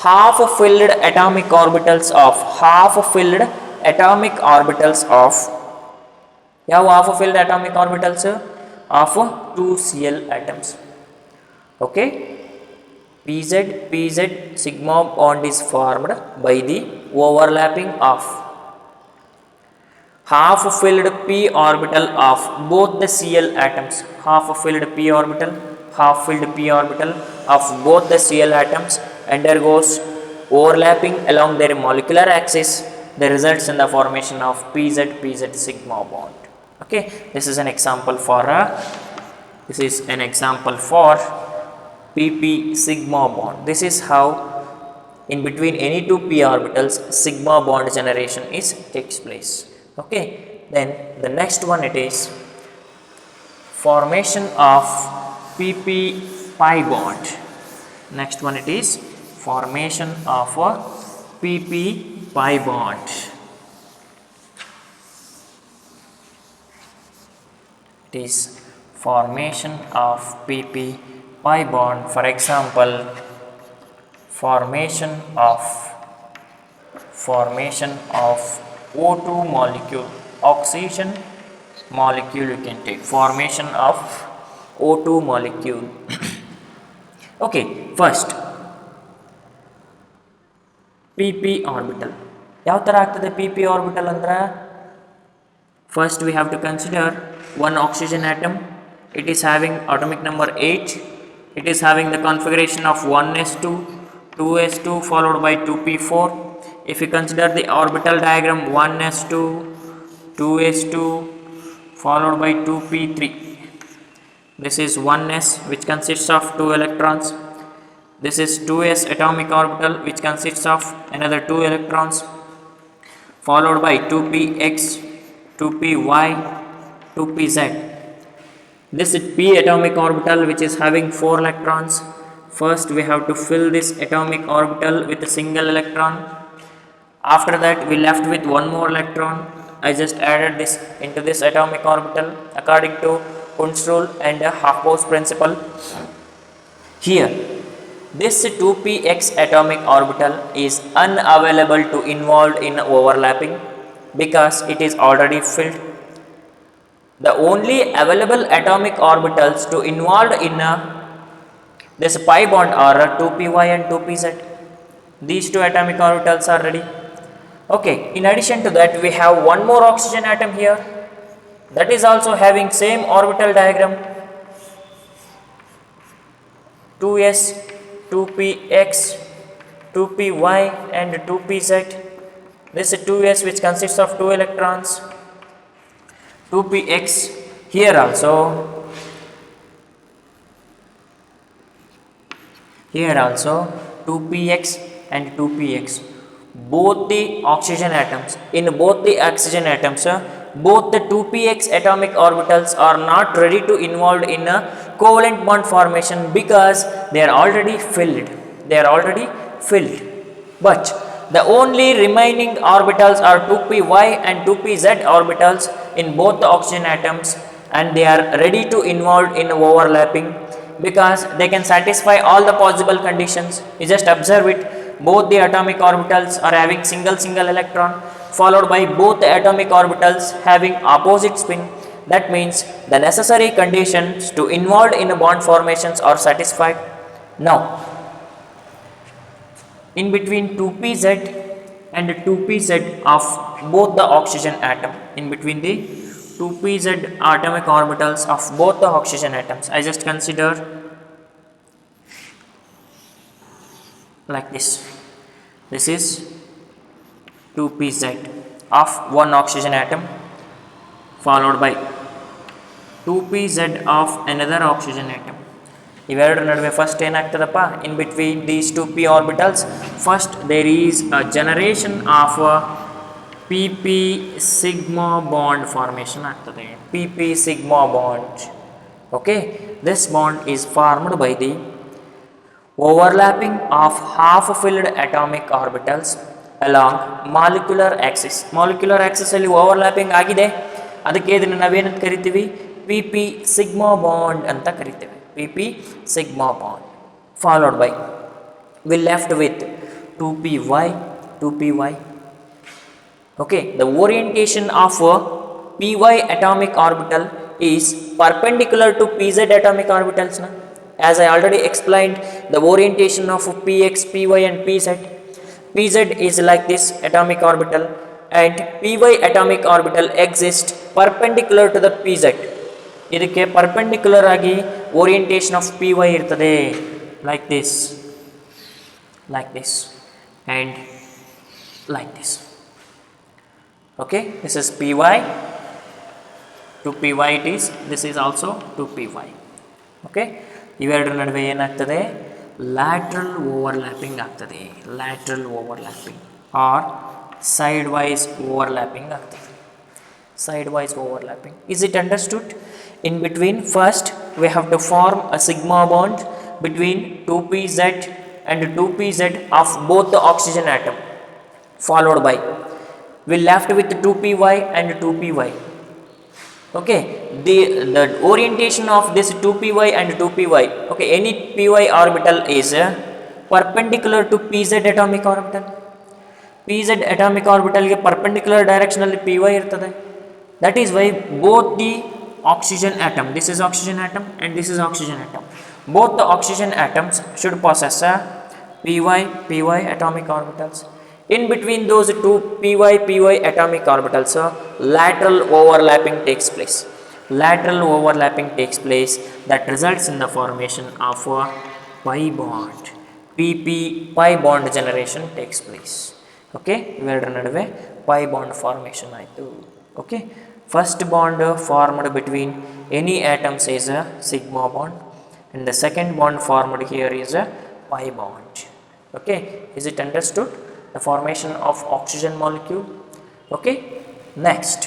half filled atomic orbitals of ಯಾವ half filled atomic orbitals of 2 Cl atoms. Okay, pz sigma bond is formed by the overlapping of half filled p orbital of both the Cl atoms. Half filled p orbital, half filled p orbital of both the Cl atoms undergoes overlapping along their molecular axis. That results in the formation of PZ sigma bond. Okay, this is an example for PP sigma bond. This is how in between any two p orbitals sigma bond generation takes place. Okay, then the next one, it is formation of PP pi bond. Next one, it is formation of a PP pi bond. It is formation of PP pi bond. For example, formation of O2 molecule, oxygen molecule you can take, formation of O2 molecule. Okay, first PP orbital. ಯಾವ ಥರ ಆಗ್ತದೆ PP orbital ಅಂದ್ರೆ, first we have to consider one oxygen atom. It is having atomic number 8. It is having the configuration of 1s2, 2s2 followed by 2p4. If you consider the orbital diagram, 1s2, 2s2 followed by 2p3. This is 1s, which consists of 2 electrons. This is 2s atomic orbital, which consists of another 2 electrons, followed by 2px, 2py, 2pz. This is p atomic orbital, which is having 4 electrons. First we have to fill this atomic orbital with a single electron. After that we left with one more electron. I just added this into this atomic orbital according to Hund's rule and Hofbauer's principle. Here this 2px atomic orbital is unavailable to involved in overlapping because it is already filled. The only available atomic orbitals to involved in this pi bond are 2py and 2pz. These two atomic orbitals are ready. Okay, in addition to that we have one more oxygen atom here, that is also having same orbital diagram, 2s, 2px, 2py and 2pz. This is 2s, which consists of 2 electrons, 2px. Here also 2px and 2px. Both the oxygen atoms, in both the oxygen atoms, both the 2px atomic orbitals are not ready to involved in a covalent bond formation because they are already filled. But the only remaining orbitals are 2py and 2pz orbitals in both the oxygen atoms, and they are ready to involved in overlapping because they can satisfy all the possible conditions. You just observe it. Both the atomic orbitals are having single electron, followed by both the atomic orbitals having opposite spin. That means the necessary conditions to involved in a bond formations are satisfied. Now, in between 2pz and 2pz of both the oxygen atom, in between the 2pz atomic orbitals of both the oxygen atoms, I just consider like this. This is 2pz of one oxygen atom, followed by 2pz of another oxygen atom. ಇವೆರಡರ ನಡುವೆ first ಏನಾಗ್ತದಪ್ಪ, in between these two P orbitals first there is a generation of P P sigma bond formation ಆಗ್ತದೆ. P P sigma bond. Okay, this bond is formed by the overlapping of half filled atomic orbitals along molecular axis. Molecular axis ಅಲ್ಲಿ overlapping ಆಗಿದೆ, ಅದಕ್ಕೆ ಇದನ್ನು ನಾವೇನಂತ ಕರಿತೀವಿ, P P sigma bond ಅಂತ ಕರಿತೇವೆ. P P sigma bond followed by we left with 2py. Okay, the orientation of a py atomic orbital is perpendicular to pz atomic orbitals na? As I already explained, the orientation of px, py and pz. Pz is like this atomic orbital, and py atomic orbital exists perpendicular to the pz. ಇದಕ್ಕೆ perpendicular ಆಗಿ orientation of P Y ಇರ್ತದೆ, like this and like this. Okay, this is py to py it is, this is also to py. Okay, ಇವೆರಡರ ನಡುವೆ ಏನಾಗ್ತದೆ, lateral overlapping ಆಗ್ತದೆ, lateral overlapping or side wise overlapping ಆಗ್ತದೆ, side wise overlapping. Is it understood? In between, first we have to form a sigma bond between 2pz and 2pz of both the oxygen atom, followed by we left with 2py and 2py. Okay, the orientation of this 2py and 2py, okay, any py orbital is perpendicular to pz atomic orbital. pz atomic orbital ಗೆ perpendicular direction ಅಲ್ಲಿ py ಇರ್ತದೆ. That is why both the oxygen atom, this is oxygen atom and this is oxygen atom, both the oxygen atoms should possess a py atomic orbitals. In between those two py atomic orbitals, lateral overlapping takes place. Lateral overlapping takes place that results in the formation of a pi bond. pi bond generation takes place. Okay, ಇವೆರಡರ ನಡುವೆ pi bond formation ಆಯಿತು. Okay, first bond formed between any atoms is a sigma bond and the second bond formed here is a pi bond. Okay, is it understood? The formation of oxygen molecule. Okay, next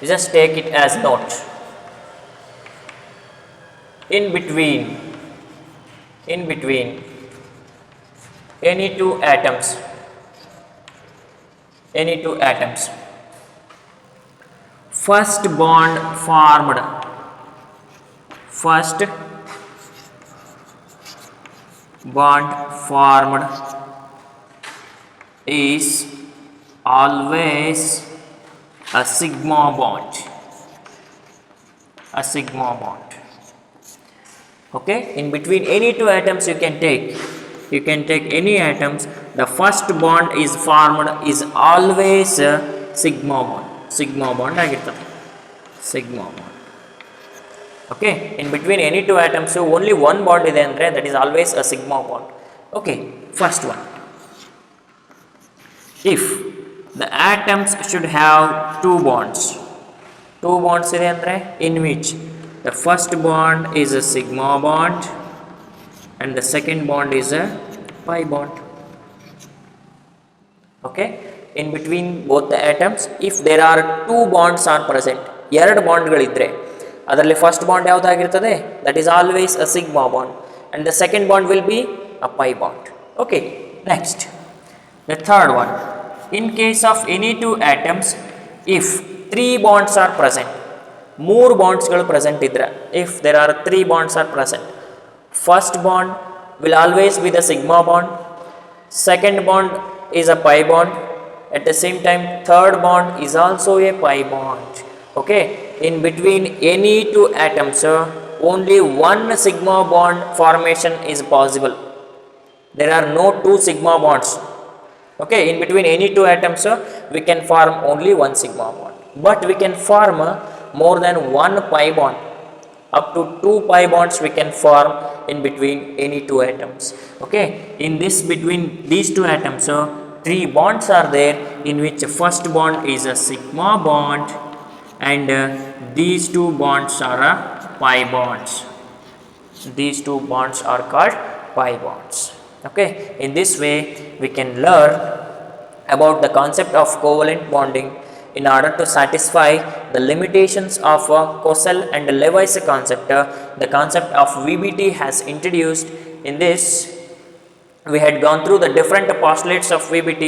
you just take it as note. In between any two atoms, first bond formed is always a sigma bond. Okay, in between any two atoms you can take any atoms, the first bond is formed is always a sigma bond ಆಗಿರ್ತದೆ, sigma bond. Okay, in between any two atoms only one bond ಇದೆ ಅಂದರೆ that is always a sigma bond. Okay, first one, if the atoms should have two bonds ಇದೆ ಅಂದರೆ in which the first bond is a sigma bond and the second bond is a pi bond. Okay, in between both the atoms if there are two bonds are present, ಎರಡು ಬಾಂಡ್ಗಳಿದ್ರೆ ಅದರಲ್ಲಿ first bond ಯಾವುದಾಗಿರ್ತದೆ, that is always a sigma bond and the second bond will be a pi bond. Okay, next the third one, in case of any two atoms if three bonds are present, ಮೂರು ಬಾಂಡ್ಸ್ಗಳು present ಇದ್ರೆ, if there are three bonds are present, first bond will always be the sigma bond, second bond is a pi bond, at the same time third bond is also a pi bond. Okay, in between any two atoms only one sigma bond formation is possible, there are no two sigma bonds. Okay, in between any two atoms we can form only one sigma bond, but we can form more than one pi bond, up to two pi bonds we can form in between any two atoms. Okay, in this between these two atoms three bonds are there in which first bond is a sigma bond and these two bonds are pi bonds. These two bonds are called pi bonds. Okay, in this way we can learn about the concept of covalent bonding in order to satisfy the limitations of Cosell and Lewis concept. The concept of VBT has introduced. In this we had gone through the different postulates of VBT.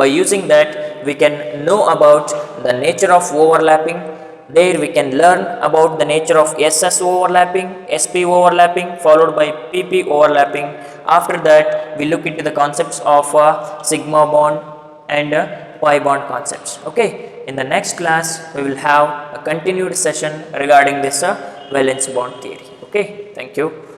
By using that we can know about the nature of overlapping. There we can learn about the nature of SS overlapping, SP overlapping followed by PP overlapping. After that we look into the concepts of sigma bond and pi bond concepts. Okay, in the next class we will have a continued session regarding this valence bond theory. Okay, thank you.